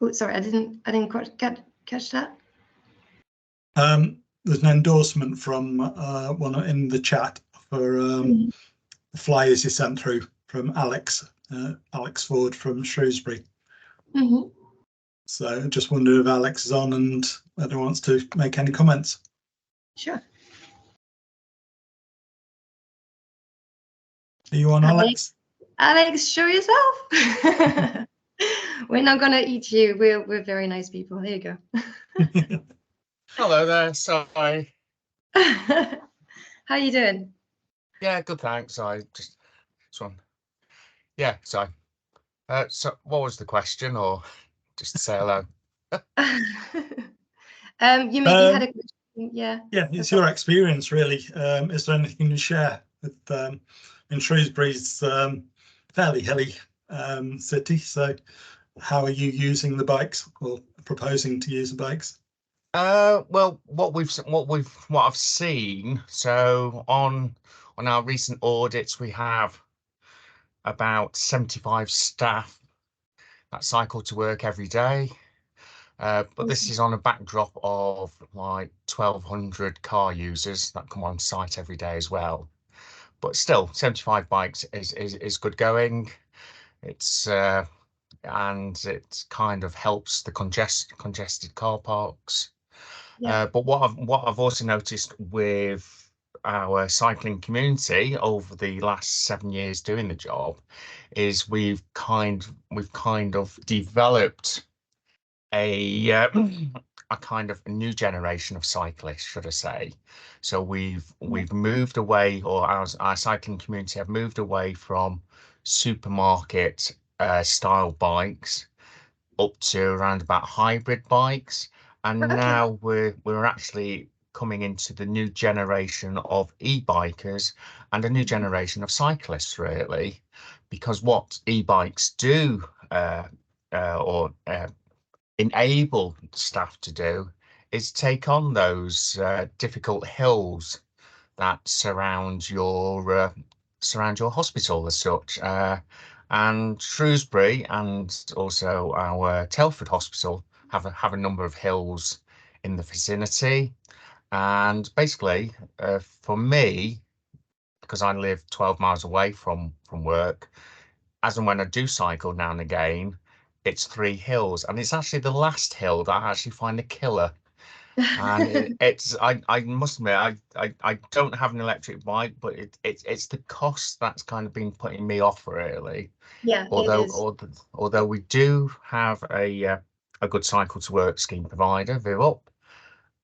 Speaker 7: Oh, sorry, I didn't quite catch that.
Speaker 2: There's an endorsement from one in the chat for the flyers you sent through from Alex Ford from Shrewsbury. So I just wondered if Alex is on and whether he wants to make any comments.
Speaker 7: Sure.
Speaker 2: Are you on, Alex?
Speaker 7: Alex, show yourself. We're not gonna eat you. We're very nice people. There you go.
Speaker 8: Hello there. Sorry.
Speaker 7: How you doing?
Speaker 8: Yeah, good. Thanks. I just this one. Yeah. So what was the question, or just to say hello?
Speaker 7: You maybe had a question. Yeah.
Speaker 2: Yeah, it's your experience, really. Is there anything to share with in Shrewsbury's fairly hilly city? So how are you using the bikes, or proposing to use the bikes?
Speaker 8: Well, what I've seen. So on our recent audits, we have about 75 staff that cycle to work every day. But this is on a backdrop of like 1,200 car users that come on site every day as well. But still, 75 bikes is good going. It's and it kind of helps the congested car parks.
Speaker 7: Yeah.
Speaker 8: But what I've also noticed with our cycling community over the last 7 years doing the job is we've kind of developed a kind of new generation of cyclists, should I say. So we've moved away, or our cycling community have moved away from supermarket style bikes up to around about hybrid bikes, and
Speaker 7: Okay.
Speaker 8: now we're actually coming into the new generation of e-bikers and a new generation of cyclists, really, because what e-bikes do or enable staff to do is take on those difficult hills that surround your hospital as such. And Shrewsbury and also our Telford Hospital have a number of hills in the vicinity. And basically, for me, because I live 12 miles away from work, as and when I do cycle now and again, it's 3 hills, and it's actually the last hill that I actually find a killer. And I must admit, I don't have an electric bike, but it's the cost that's kind of been putting me off, really.
Speaker 7: Yeah, it
Speaker 8: Although
Speaker 7: is.
Speaker 8: although we do have a good cycle to work scheme provider, VivUp,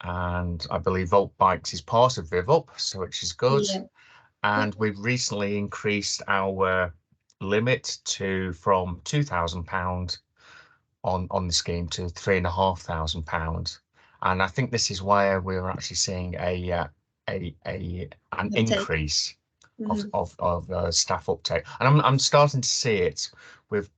Speaker 8: and I believe Voltbikes is part of VivUp, so which is good.
Speaker 7: Yeah.
Speaker 8: And we've recently increased our limit from £2,000 on the scheme to £3,500, and I think this is where we're actually seeing an
Speaker 7: Uptake.
Speaker 8: increase
Speaker 7: Mhm.
Speaker 8: of staff uptake, and I'm starting to see it with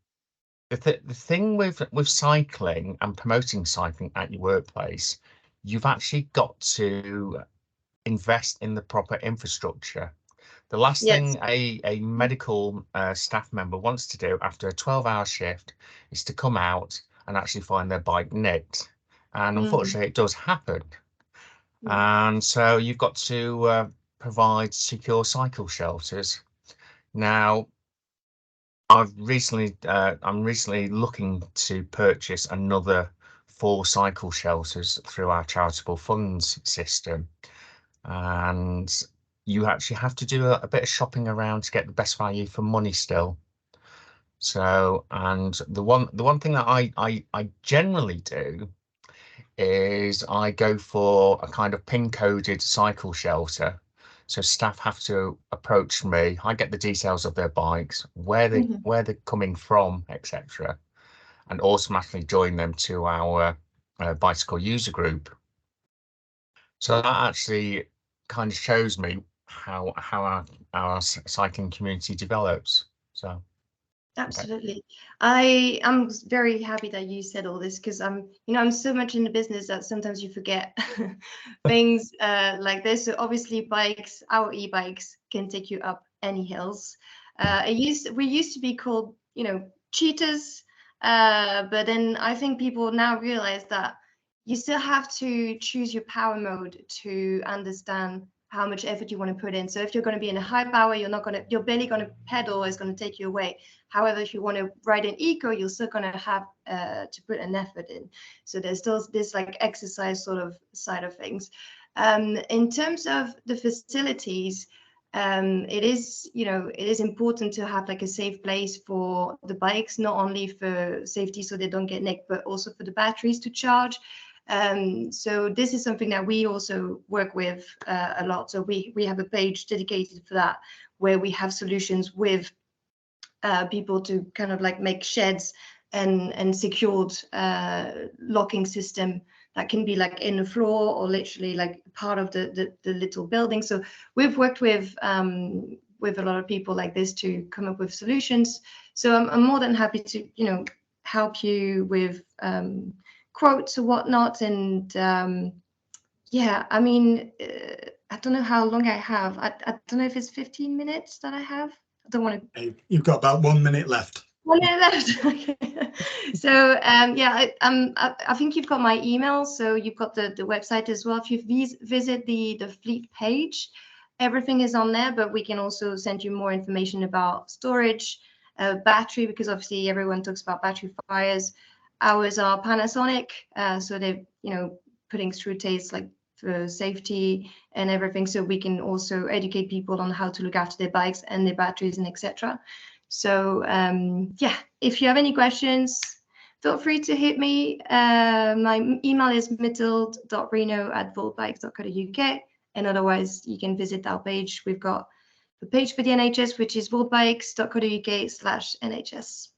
Speaker 8: the thing with cycling and promoting cycling at your workplace. You've actually got to invest in the proper infrastructure. The last
Speaker 7: Yes.
Speaker 8: thing a medical staff member wants to do after a 12-hour shift is to come out and actually find their bike nicked. And unfortunately, it does happen. And so you've got to provide secure cycle shelters. Now, I'm recently looking to purchase another 4 cycle shelters through our charitable funds system. And you actually have to do a bit of shopping around to get the best value for money still. So, and the one thing that I generally do is I go for a kind of pin-coded cycle shelter. So staff have to approach me. I get the details of their bikes, where they're coming from, etc., and automatically join them to our bicycle user group. So that actually kind of shows me how our cycling community develops. So
Speaker 7: Absolutely. I am very happy that you said all this, because I'm so much in the business that sometimes you forget things like this. So obviously our e-bikes can take you up any hills. We used to be called, cheaters, but then I think people now realize that you still have to choose your power mode to understand how much effort you want to put in. So if you're going to be in a high power, you're barely going to pedal, it's going to take you away. However, if you want to ride in eco, you're still going to have to put an effort in. So there's still this like exercise sort of side of things. In terms of the facilities, it is important to have like a safe place for the bikes, not only for safety so they don't get nicked, but also for the batteries to charge. So this is something that we also work with a lot. So we have a page dedicated for that, where we have solutions with people to kind of like make sheds and secured locking system that can be like in the floor or literally like part of the little building. So we've worked with a lot of people like this to come up with solutions. So I'm more than happy to help you with quotes or whatnot. And yeah, I mean, I don't know how long I have. I don't know if it's 15 minutes that I have. I don't want to.
Speaker 2: You've got about 1 minute left.
Speaker 7: 1 minute left. Okay. So yeah, I think you've got my email, so you've got the website as well. If you visit the fleet page, everything is on there. But we can also send you more information about storage, battery, because obviously everyone talks about battery fires. Ours are Panasonic, so they're putting through tests like for safety and everything, so we can also educate people on how to look after their bikes and their batteries and etc. So yeah, if you have any questions, feel free to hit me. My email is matilde.reno@voltbikes.co.uk. And otherwise, you can visit our page. We've got the page for the NHS, which is voltbikes.co.uk/NHS.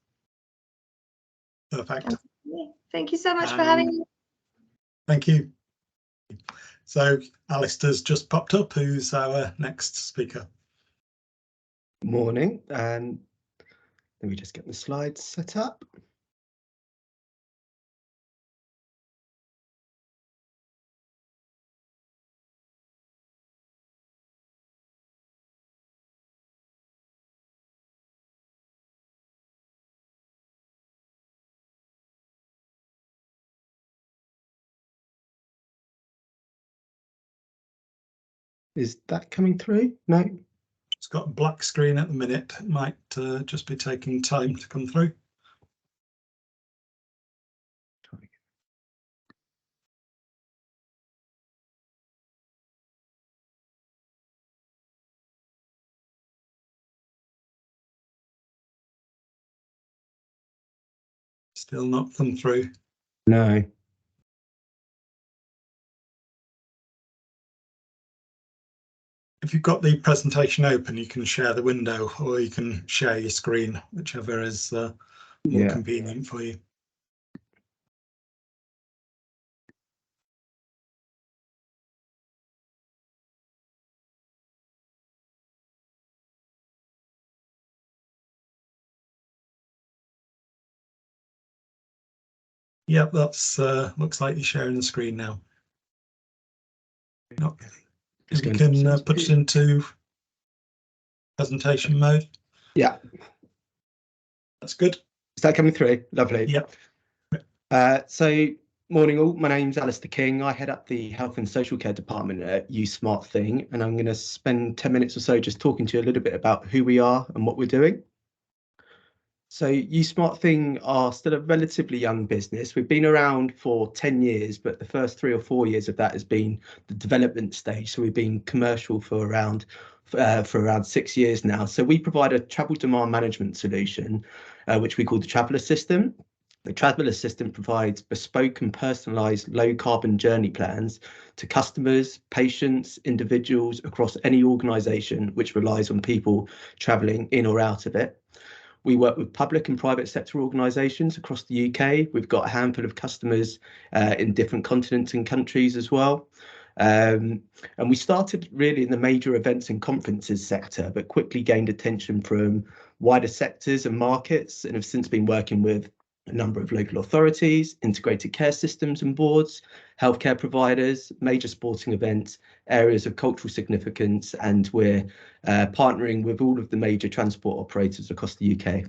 Speaker 2: Perfect.
Speaker 7: Thank you so much for having me.
Speaker 2: Thank you. So Alistair's just popped up, who's our next speaker.
Speaker 9: Morning. Let me just get the slides set up. Is that coming through? No.
Speaker 2: It's got a black screen at the minute. It might just be taking time to come through. Still not come through.
Speaker 9: No.
Speaker 2: If you've got the presentation open, you can share the window or you can share your screen, whichever is more convenient for you. Yep, that's looks like you're sharing the screen now. Okay. If you can put it into presentation mode.
Speaker 9: Yeah.
Speaker 2: That's good.
Speaker 9: Is that coming through? Lovely.
Speaker 2: Yep.
Speaker 9: So morning all, my name's Alistair King. I head up the Health and Social Care Department at USmartThing, and I'm going to spend 10 minutes or so just talking to you a little bit about who we are and what we're doing. So USmartThing are still a relatively young business. We've been around for 10 years, but the first 3 or 4 years of that has been the development stage. So we've been commercial for around 6 years now. So we provide a travel demand management solution, which we call the Traveller System. The Traveller System provides bespoke and personalised low carbon journey plans to customers, patients, individuals across any organisation which relies on people travelling in or out of it. We work with public and private sector organisations across the UK. We've got a handful of customers in different continents and countries as well. And we started really in the major events and conferences sector, but quickly gained attention from wider sectors and markets, and have since been working with a number of local authorities, integrated care systems and boards, healthcare providers, major sporting events, areas of cultural significance, and we're partnering with all of the major transport operators across the UK.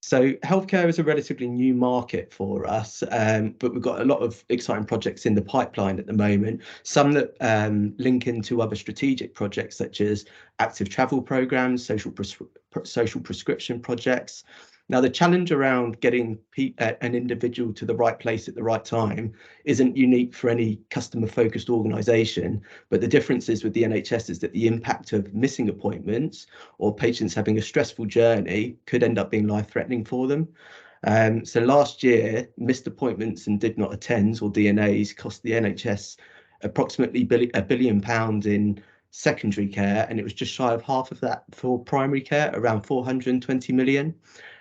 Speaker 9: So healthcare is a relatively new market for us, but we've got a lot of exciting projects in the pipeline at the moment, some that link into other strategic projects such as active travel programs, social prescription projects. Now, the challenge around getting an individual to the right place at the right time isn't unique for any customer-focused organisation, but the difference is with the NHS is that the impact of missing appointments or patients having a stressful journey could end up being life-threatening for them. So last year, missed appointments and did not attend, or DNAs, cost the NHS approximately £1 billion in secondary care, and it was just shy of half of that for primary care, around 420 million.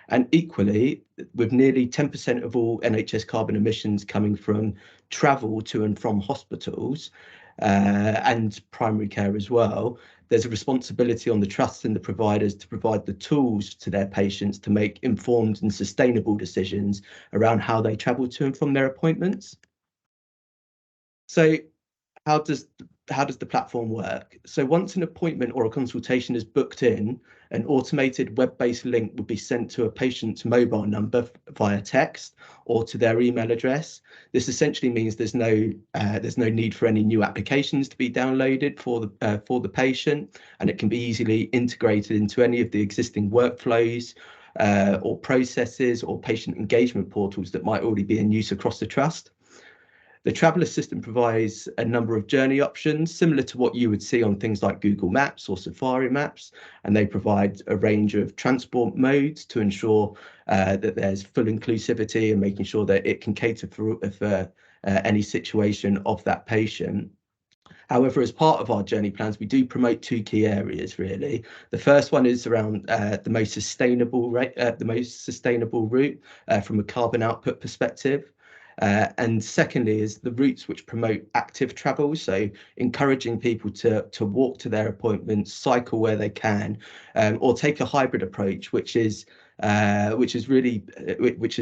Speaker 9: And equally, with nearly 10% of all NHS carbon emissions coming from travel to and from hospitals and primary care as well, there's a responsibility on the trusts and the providers to provide the tools to their patients to make informed and sustainable decisions around how they travel to and from their appointments. So how does the platform work? So once an appointment or a consultation is booked in, an automated web-based link would be sent to a patient's mobile number via text or to their email address. This essentially means there's no need for any new applications to be downloaded for the patient, and it can be easily integrated into any of the existing workflows or processes or patient engagement portals that might already be in use across the trust. The travel assistant provides a number of journey options similar to what you would see on things like Google Maps or Safari Maps, and they provide a range of transport modes to ensure that there's full inclusivity and making sure that it can cater for any situation of that patient. However, as part of our journey plans, we do promote two key areas, really. The first one is around the most sustainable route from a carbon output perspective. And secondly is the routes which promote active travel, so encouraging people to walk to their appointments, cycle where they can, or take a hybrid approach, which has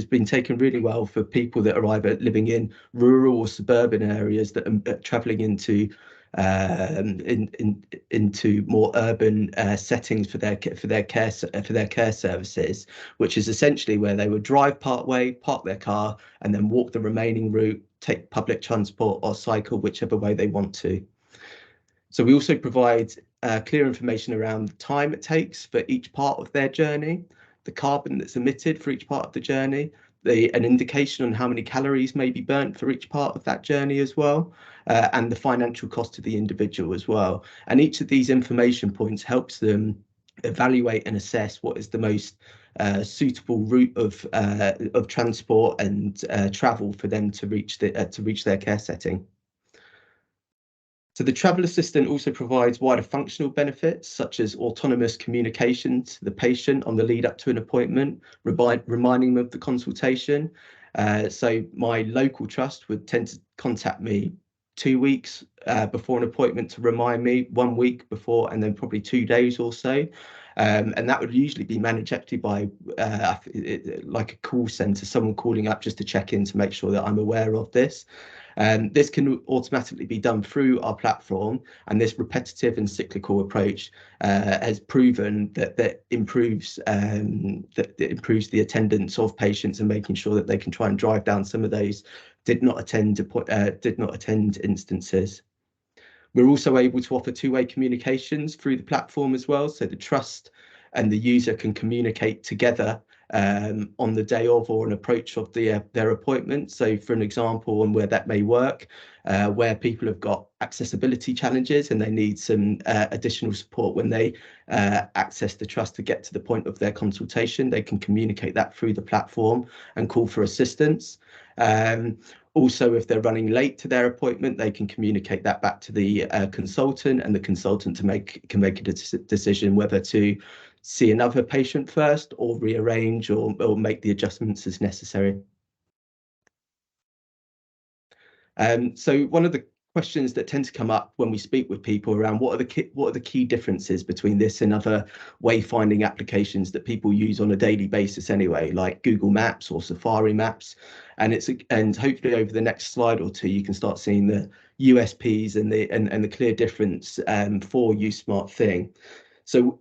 Speaker 9: been taken really well for people that are either living in rural or suburban areas that are travelling into more urban settings for their care services, which is essentially where they would drive part way, park their car, and then walk the remaining route, take public transport or cycle, whichever way they want to. So we also provide clear information around the time it takes for each part of their journey, the carbon that's emitted for each part of the journey, an indication on how many calories may be burnt for each part of that journey as well, and the financial cost to the individual as well. And each of these information points helps them evaluate and assess what is the most suitable route of transport and travel for them to reach their care setting. So the travel assistant also provides wider functional benefits, such as autonomous communication to the patient on the lead up to an appointment, reminding them of the consultation. So my local trust would tend to contact me 2 weeks before an appointment to remind me, 1 week before, and then probably 2 days or so. And that would usually be managed actually by like a call centre, someone calling up just to check in to make sure that I'm aware of this. This can automatically be done through our platform, and this repetitive and cyclical approach has proven that improves the attendance of patients and making sure that they can try and drive down some of those did not attend instances. We're also able to offer two-way communications through the platform as well, so the trust and the user can communicate together on the day of or an approach of their appointment. So for an example on where that may work, where people have got accessibility challenges and they need some additional support when they access the trust to get to the point of their consultation, they can communicate that through the platform and call for assistance. Also, if they're running late to their appointment, they can communicate that back to the consultant, and the consultant can make a decision whether to see another patient first or rearrange or make the adjustments as necessary. So one of the questions that tend to come up when we speak with people around what are the key differences between this and other wayfinding applications that people use on a daily basis anyway, like Google Maps or Safari Maps, and hopefully over the next slide or two you can start seeing the USPs and the clear difference for USmartThing. So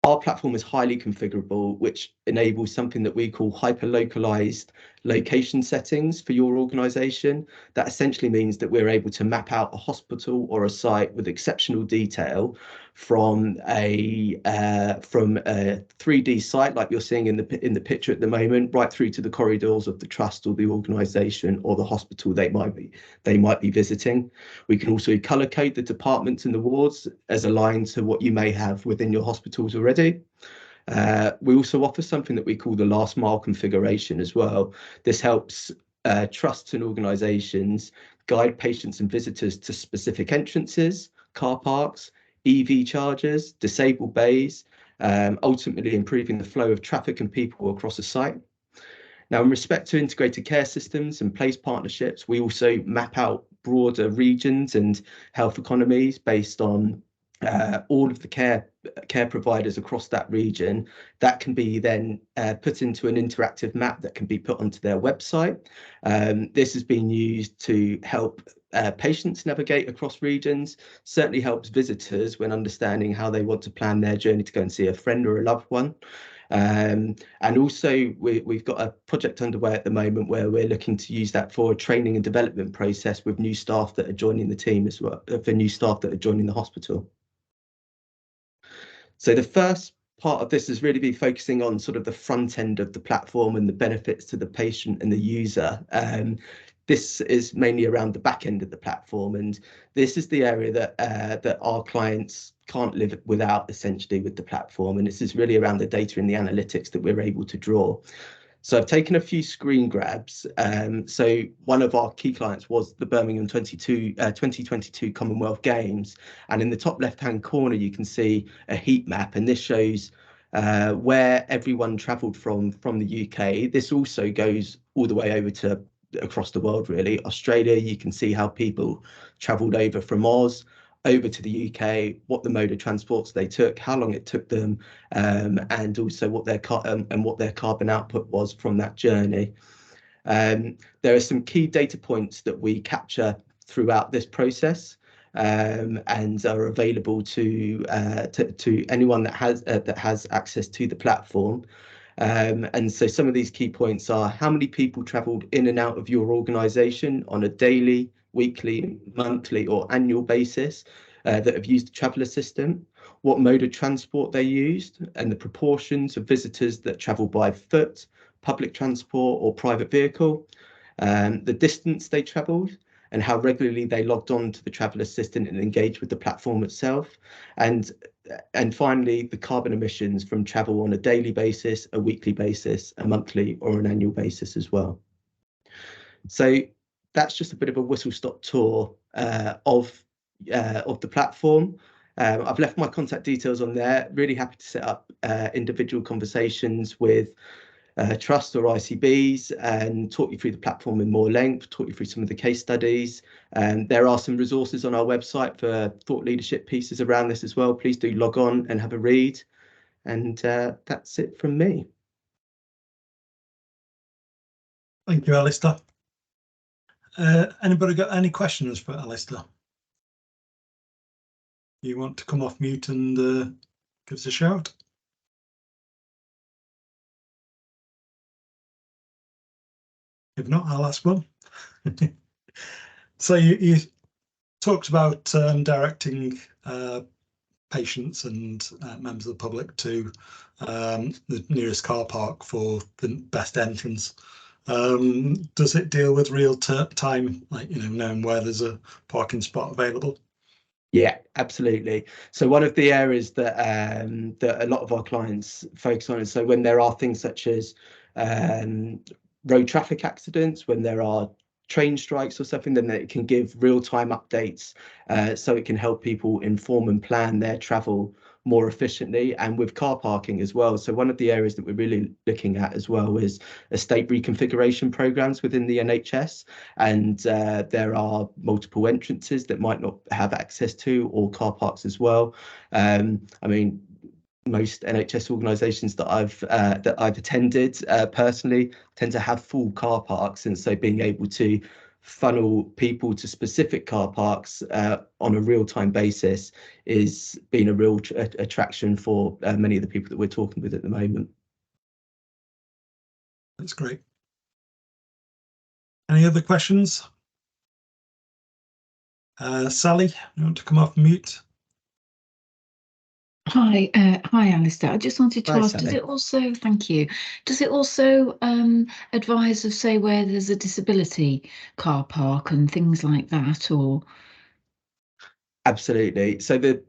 Speaker 9: our platform is highly configurable, which enables something that we call hyper-localized location settings for your organisation. That essentially means that we're able to map out a hospital or a site with exceptional detail from a 3D site like you're seeing in the picture at the moment, right through to the corridors of the trust or the organisation or the hospital they might be visiting. We can also colour code the departments and the wards as aligned to what you may have within your hospitals already. We also offer something that we call the last mile configuration as well. This helps trusts and organisations guide patients and visitors to specific entrances, car parks, EV chargers, disabled bays, ultimately improving the flow of traffic and people across a site. Now, in respect to integrated care systems and place partnerships, we also map out broader regions and health economies based on all of the care providers across that region. That can be then put into an interactive map that can be put onto their website. This has been used to help patients navigate across regions, certainly helps visitors when understanding how they want to plan their journey to go and see a friend or a loved one. And also we've got a project underway at the moment where we're looking to use that for a training and development process with new staff that are joining the team as well, for new staff that are joining the hospital. So the first part of this has really been focusing on sort of the front end of the platform and the benefits to the patient and the user. this is mainly around the back end of the platform, and this is the area that that our clients can't live without, essentially, with the platform. And this is really around the data and the analytics that we're able to draw. So I've taken a few screen grabs. So one of our key clients was the Birmingham 2022 Commonwealth Games. And in the top left-hand corner, you can see a heat map, and this shows where everyone travelled from the UK. This also goes all the way over to across the world, really. Australia, you can see how people travelled over from Oz over to the UK, what the mode of transports they took, how long it took them, and also what their carbon output was from that journey. There are some key data points that we capture throughout this process, and are available to anyone that has access to the platform. And so some of these key points are: how many people travelled in and out of your organisation on a daily, weekly, monthly or annual basis that have used the travel assistant, what mode of transport they used, and the proportions of visitors that travel by foot, public transport or private vehicle, the distance they travelled, and how regularly they logged on to the travel assistant and engaged with the platform itself, and finally the carbon emissions from travel on a daily basis, a weekly basis, a monthly or an annual basis as well. So that's just a bit of a whistle-stop tour of the platform. I've left my contact details on there. Really happy to set up individual conversations with trusts or ICBs and talk you through the platform in more length, talk you through some of the case studies. There are some resources on our website for thought leadership pieces around this as well. Please do log on and have a read. And that's it from me.
Speaker 2: Thank you, Alistair. Anybody got any questions for Alistair? You want to come off mute and give us a shout? If not, I'll ask one. So you talked about directing patients and members of the public to the nearest car park for the best entrance. Does it deal with real time, like, you know, knowing where there's a parking spot available?
Speaker 9: Yeah, absolutely. So one of the areas that that a lot of our clients focus on is, so when there are things such as road traffic accidents, when there are train strikes or something, then it can give real-time updates, so it can help people inform and plan their travel more efficiently, and with car parking as well. So one of the areas that we're really looking at as well is estate reconfiguration programs within the NHS, and there are multiple entrances that might not have access to, or car parks as well. I mean, most NHS organisations that I've attended personally tend to have full car parks, and so being able to funnel people to specific car parks on a real-time basis is being a real attraction for many of the people that we're talking with at the moment.
Speaker 2: That's great. Any other questions? Sally, you want to come off mute?
Speaker 10: Hi, Alistair. I just wanted to
Speaker 9: Hi,
Speaker 10: ask,
Speaker 9: Sally.
Speaker 10: does it also, thank you, does it also advise of, say, where there's a disability car park and things like that, or?
Speaker 9: Absolutely. So the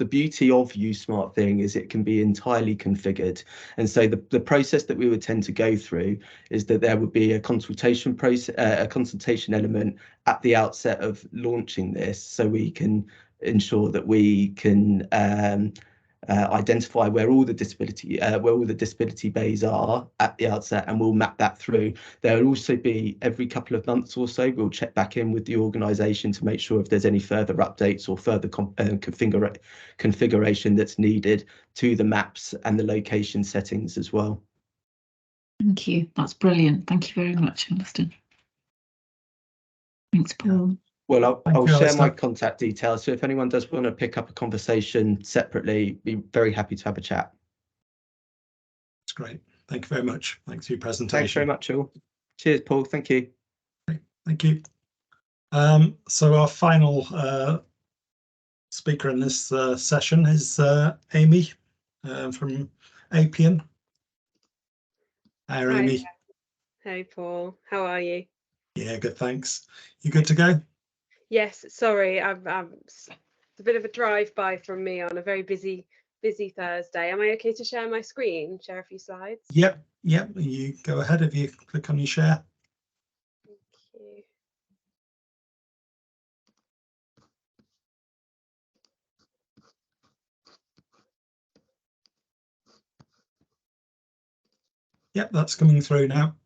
Speaker 9: beauty of USmart thing is it can be entirely configured, and so the process that we would tend to go through is that there would be a consultation process, a consultation element at the outset of launching this, so we can ensure that we can identify where all the disability bays are at the outset, and we'll map that through. There will also be, every couple of months or so, we'll check back in with the organisation to make sure if there's any further updates or further configuration that's needed to the maps and the location settings as well.
Speaker 10: Thank you. That's brilliant. Thank you very much, Alistair. Thanks, Paul.
Speaker 9: Well, I'll
Speaker 2: you,
Speaker 9: share my
Speaker 2: Alistair.
Speaker 9: contact details, so if anyone does want to pick up a conversation separately, be very happy to have a chat.
Speaker 2: That's great. Thank you very much. Thanks for your presentation.
Speaker 9: Thanks very much, all. Cheers, Paul. Thank you.
Speaker 2: Thank you. So our final speaker in this session is Amy from Apian. Hi, Amy.
Speaker 11: Hey, Paul. How are you?
Speaker 2: Yeah, good, thanks. You good to go?
Speaker 11: Yes, sorry, it's a bit of a drive-by from me on a very busy Thursday. Am I okay to share my screen, share a few slides?
Speaker 2: Yep, you go ahead if you click on your share.
Speaker 11: Thank you.
Speaker 2: Yep, that's coming through now.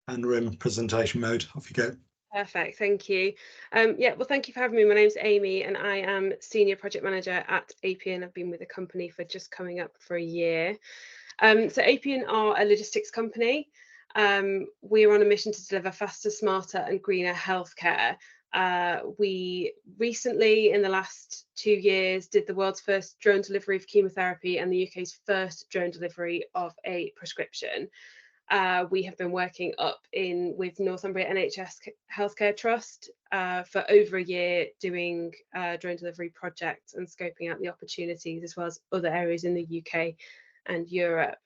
Speaker 2: And we're in presentation mode. Off you go.
Speaker 11: Perfect, thank you. Yeah, well, thank you for having me. My name's Amy and I am Senior Project Manager at Apian. I've been with the company for just coming up for a year. So Apian are a logistics company. We are on a mission to deliver faster, smarter and greener healthcare. We recently, in the last 2 years, did the world's first drone delivery of chemotherapy and the UK's first drone delivery of a prescription. We have been working with Northumbria NHS Healthcare Trust for over a year, doing drone delivery projects and scoping out the opportunities, as well as other areas in the UK and Europe.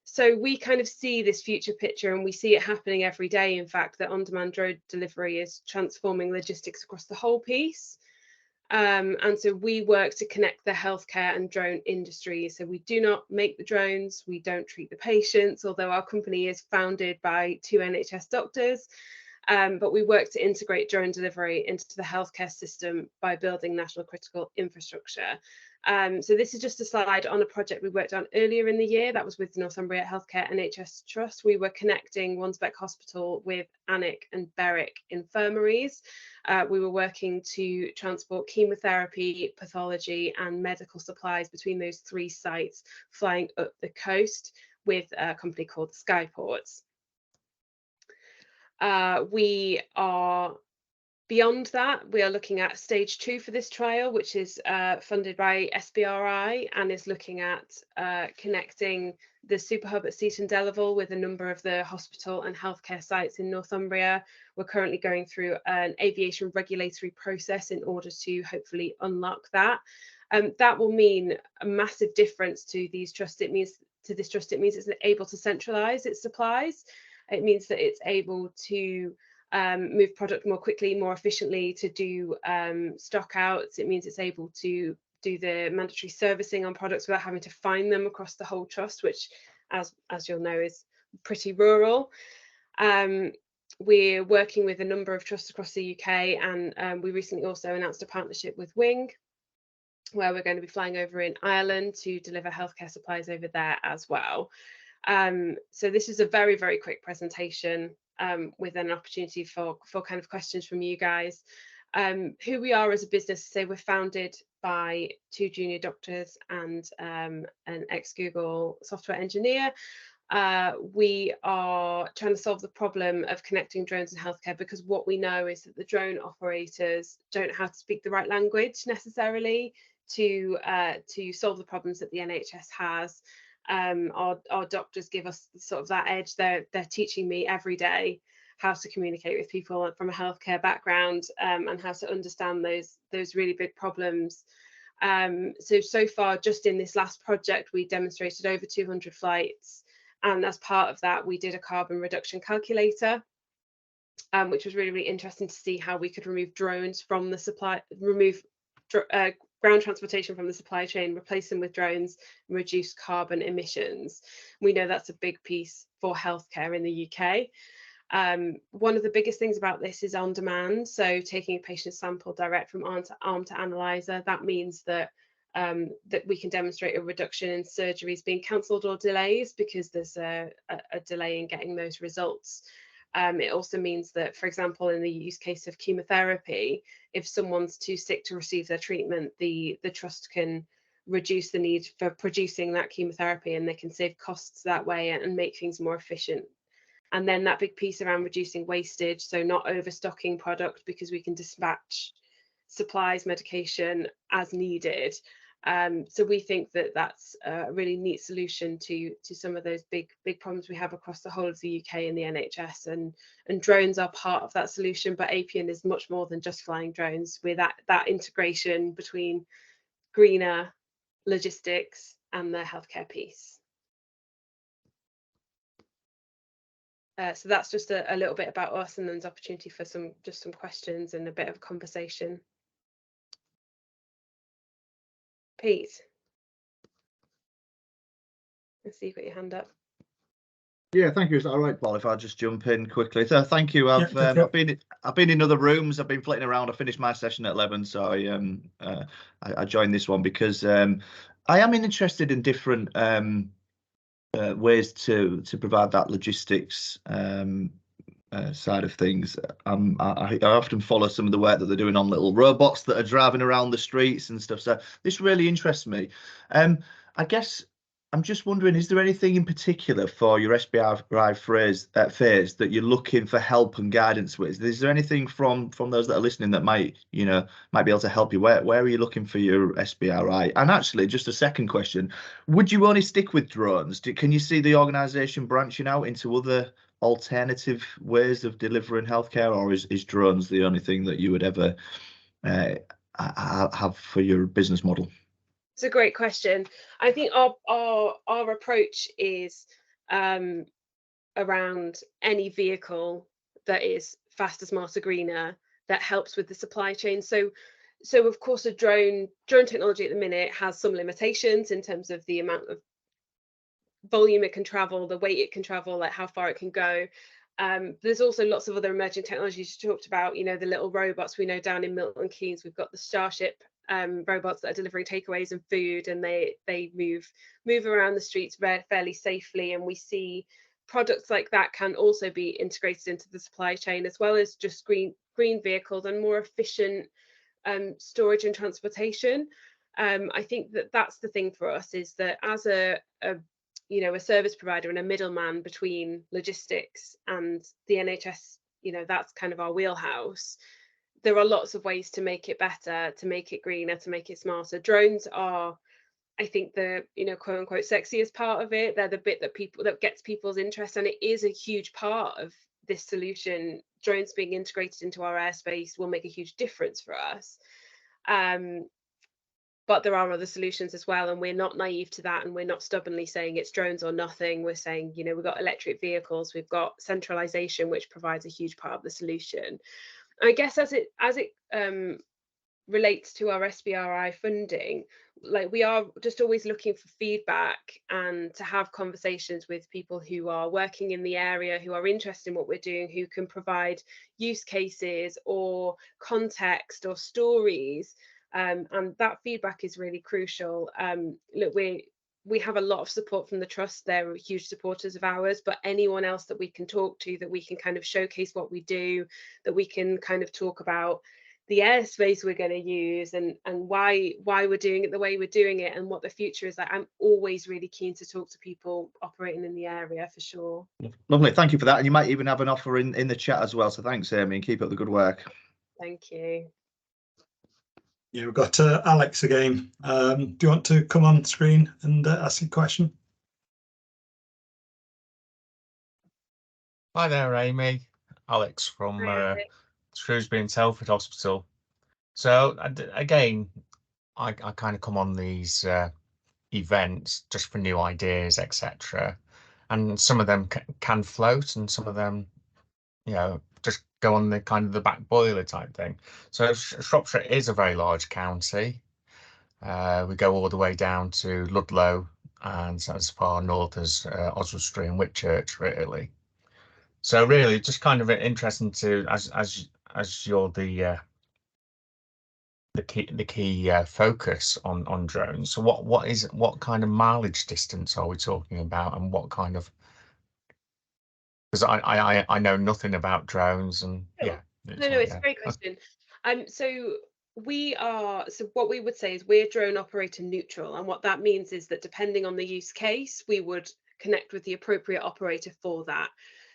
Speaker 11: So we kind of see this future picture, and we see it happening every day. In fact, that on-demand drone delivery is transforming logistics across the whole piece. And so we work to connect the healthcare and drone industries. So we do not make the drones, we don't treat the patients, although our company is founded by 2 NHS doctors. But we work to integrate drone delivery into the healthcare system by building national critical infrastructure. So this is just a slide on a project we worked on earlier in the year. That was with Northumbria Healthcare NHS Trust. We were connecting Wansbeck Hospital with Alnwick and Berwick infirmaries. We were working to transport chemotherapy, pathology and medical supplies between those 3 sites, flying up the coast with a company called Skyports. We are beyond that. We are looking at stage 2 for this trial, which is funded by SBRI and is looking at connecting the super hub at Seaton Delaval with a number of the hospital and healthcare sites in Northumbria. We're currently going through an aviation regulatory process in order to hopefully unlock that. That will mean a massive difference to these trusts. It means it's able to centralize its supplies. It means that it's able to move product more quickly, more efficiently, to do stock outs. It means it's able to do the mandatory servicing on products without having to find them across the whole trust, which, as you'll know, is pretty rural. We're working with a number of trusts across the UK, and we recently also announced a partnership with Wing, where we're going to be flying over in Ireland to deliver healthcare supplies over there as well. So this is a very, very quick presentation with an opportunity for kind of questions from you guys. Who we are as a business, say we're founded by 2 junior doctors and an ex-Google software engineer. We are trying to solve the problem of connecting drones and healthcare, because what we know is that the drone operators don't have to speak the right language necessarily to solve the problems that the NHS has. Our doctors give us sort of that edge. They're teaching me every day how to communicate with people from a healthcare background, and how to understand those really big problems. So far, just in this last project, we demonstrated over 200 flights, and as part of that, we did a carbon reduction calculator, which was really, really interesting to see how we could remove drones from the supply, ground transportation from the supply chain, replace them with drones, and reduce carbon emissions. We know that's a big piece for healthcare in the UK. One of the biggest things about this is on demand. So taking a patient sample direct from arm to analyzer, that means that that we can demonstrate a reduction in surgeries being cancelled or delays, because there's a delay in getting those results. It also means that, for example, in the use case of chemotherapy, if someone's too sick to receive their treatment, the trust can reduce the need for producing that chemotherapy, and they can save costs that way and make things more efficient. And then that big piece around reducing wastage, so not overstocking product, because we can dispatch supplies, medication as needed. So we think that that's a really neat solution to some of those big problems we have across the whole of the UK and the NHS, and drones are part of that solution. But Apian is much more than just flying drones. With that integration between greener logistics and the healthcare piece. So that's just a little bit about us, and there's opportunity for some questions and a bit of conversation. Pete, I see you've got your hand up.
Speaker 12: Yeah, thank you. Is that all right, Paul? If I just jump in quickly. So thank you. I've been in other rooms. I've been flitting around. I finished my session at 11, so I joined this one because I am interested in different ways to provide that logistics side of things. I often follow some of the work that they're doing on little robots that are driving around the streets and stuff. So this really interests me. I guess I'm just wondering, is there anything in particular for your SBRI phase that you're looking for help and guidance with? Is there anything from those that are listening that might be able to help you? Where are you looking for your SBRI? And actually, just a second question: would you only stick with drones? Can you see the organisation branching out into other alternative ways of delivering healthcare, or is drones the only thing that you would ever have for your business model?
Speaker 11: It's a great question. I think our approach is around any vehicle that is faster, smarter, greener, that helps with the supply chain. So of course, a drone technology at the minute has some limitations in terms of the amount of volume it can travel, the weight it can travel, like how far it can go. There's also lots of other emerging technologies you talked about, the little robots we know down in Milton Keynes. We've got the Starship robots that are delivering takeaways and food, and they move around the streets fairly safely. And we see products like that can also be integrated into the supply chain, as well as just green vehicles and more efficient storage and transportation. I think that's the thing for us, is that as a service provider and a middleman between logistics and the NHS, that's kind of our wheelhouse. There are lots of ways to make it better, to make it greener, to make it smarter. Drones are, I think, the quote unquote sexiest part of it. They're the bit that gets people's interest, and it is a huge part of this solution. Drones being integrated into our airspace will make a huge difference for us. But there are other solutions as well, and we're not naive to that, and we're not stubbornly saying it's drones or nothing. We're saying, we've got electric vehicles, we've got centralization, which provides a huge part of the solution. I guess as it relates to our SBRI funding, like, we are just always looking for feedback and to have conversations with people who are working in the area, who are interested in what we're doing, who can provide use cases or context or stories. And that feedback is really crucial. Look, we have a lot of support from the trust. They're huge supporters of ours, but anyone else that we can talk to, that we can kind of showcase what we do, that we can kind of talk about the airspace we're going to use and why we're doing it the way we're doing it and what the future is like. I'm always really keen to talk to people operating in the area, for sure.
Speaker 12: Lovely, thank you for that. And you might even have an offer in the chat as well. So thanks, Amy, and keep up the good work.
Speaker 11: Thank you.
Speaker 2: Yeah, we've got Alex again. Do you want to come on screen and ask a question?
Speaker 8: Hi there, Amy. Alex from Shrewsbury and Telford Hospital. So again, I kind of come on these events just for new ideas, etc. And some of them can float, and some of them, just go on the kind of the back boiler type thing. So Shropshire is a very large county. We go all the way down to Ludlow and as far north as Oswestry and Whitchurch, really. So really, just kind of interesting to, as you're the key focus on drones. So what kind of mileage distance are we talking about, and what kind of? Because I know nothing about drones, and yeah.
Speaker 11: It's a great question. So what we would say is we're drone operator neutral, and what that means is that depending on the use case, we would connect with the appropriate operator for that.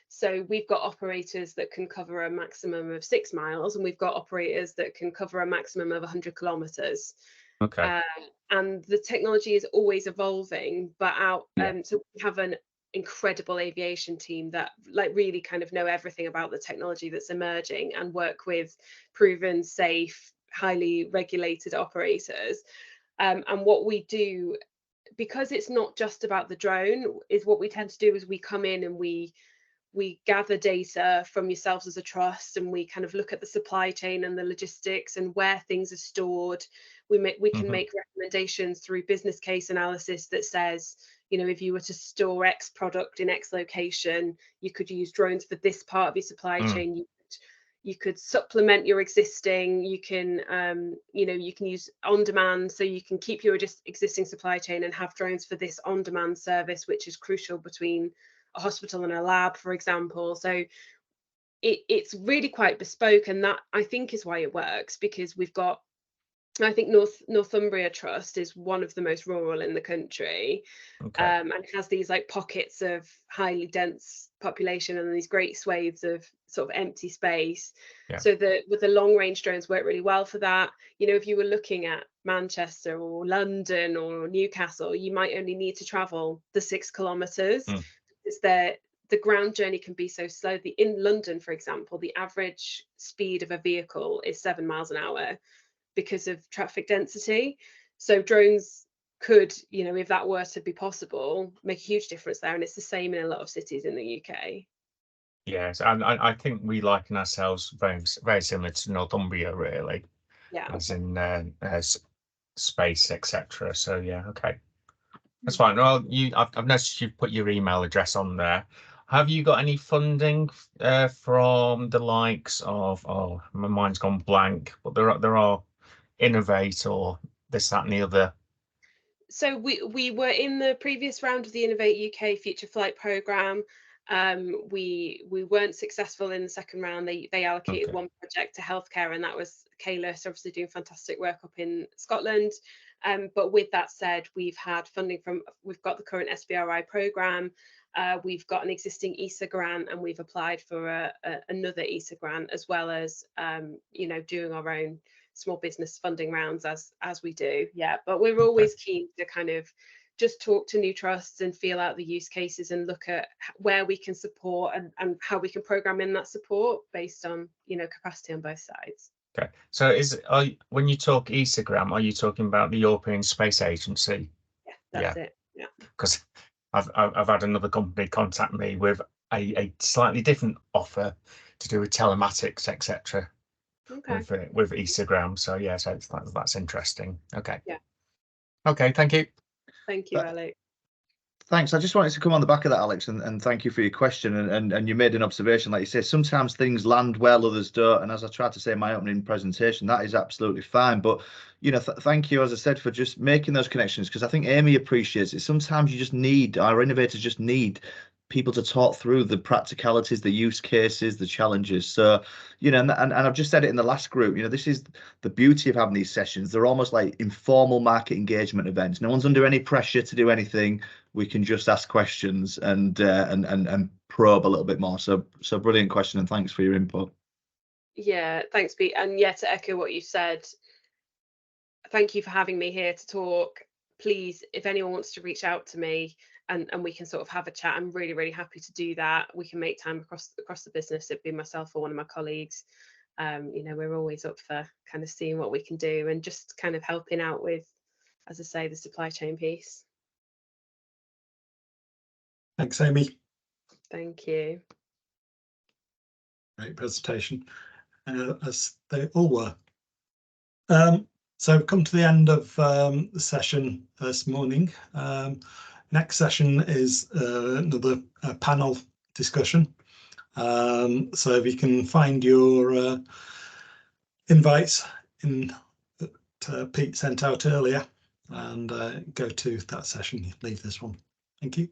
Speaker 11: So we've got operators that can cover a maximum of 6 miles, and we've got operators that can cover a maximum of 100 kilometers.
Speaker 8: Okay.
Speaker 11: And the technology is always evolving, but so we have an incredible aviation team that really kind of know everything about the technology that's emerging and work with proven, safe, highly regulated operators. And what we do, because it's not just about the drone, is what we tend to do is we come in and we we gather data from yourselves as a trust, and we kind of look at the supply chain and the logistics and where things are stored. We can make recommendations through business case analysis that says, you know, if you were to store X product in X location, you could use drones for this part of your supply chain. You could supplement your existing, you can, you know, you can use on demand, so you can keep your existing supply chain and have drones for this on demand service, which is crucial between a hospital and a lab, for example. So it's really quite bespoke, and that I think is why it works, because we've got, I think Northumbria Trust is one of the most rural in the country, and has these like pockets of highly dense population and these great swathes of sort of empty space. So with the long range drones work really well for that. You know, if you were looking at Manchester or London or Newcastle, you might only need to travel the 6 kilometers. It's the ground journey can be so slow. In London, for example, the average speed of a vehicle is 7 miles an hour because of traffic density. So drones could, you know, if that were to be possible, make a huge difference there. And it's the same in a lot of cities in the UK.
Speaker 8: Yes, and I think we liken ourselves very similar to Northumbria, really.
Speaker 11: Yeah.
Speaker 8: As in space, etc. So yeah, okay, that's fine. Well, I've noticed you've put your email address on there. Have you got any funding from the likes of, oh, my mind's gone blank, but there are Innovate or this, that, and the other?
Speaker 11: So we were in the previous round of the Innovate UK Future Flight Programme. We weren't successful in the second round. They allocated one project to healthcare, and that was Caylus, obviously doing fantastic work up in Scotland. But with that said, we've had funding we've got the current SBRI programme, we've got an existing ESA grant, and we've applied for another ESA grant, as well as you know, doing our own small business funding rounds as we do. Yeah, but we're always keen to kind of just talk to new trusts and feel out the use cases and look at where we can support and how we can program in that support based on, you know, capacity on both sides.
Speaker 8: Okay, so when you talk ESA grant, are you talking about the European Space Agency?
Speaker 11: Yeah, that's it. Yeah,
Speaker 8: because I've had another company contact me with a slightly different offer to do with telematics, etc. With ESA grant. So yeah, so that's interesting. Okay.
Speaker 11: Yeah.
Speaker 8: Okay, thank you.
Speaker 11: Thank you, Alex.
Speaker 12: Thanks. I just wanted to come on the back of that, Alex, and thank you for your question. And you made an observation, like you say, sometimes things land well, others don't. And as I tried to say in my opening presentation, that is absolutely fine. But, you know, thank you, as I said, for just making those connections, because I think Amy appreciates it. Sometimes you just need, our innovators just need people to talk through the practicalities, the use cases, the challenges. So, you know, and I've just said it in the last group, you know, this is the beauty of having these sessions. They're almost like informal market engagement events. No one's under any pressure to do anything. We can just ask questions and probe a little bit more. So brilliant question, and thanks for your input.
Speaker 11: Yeah, thanks, Pete. And yeah, to echo what you said, thank you for having me here to talk. Please, if anyone wants to reach out to me and we can sort of have a chat, I'm really, really happy to do that. We can make time across the business. It'd be myself or one of my colleagues. You know, we're always up for kind of seeing what we can do and just kind of helping out with, as I say, the supply chain piece.
Speaker 2: Thanks, Amy.
Speaker 11: Thank you.
Speaker 2: Great presentation, as they all were. So we've come to the end of the session this morning. Next session is another panel discussion. So if you can find your invites that Pete sent out earlier and go to that session, leave this one. Thank you.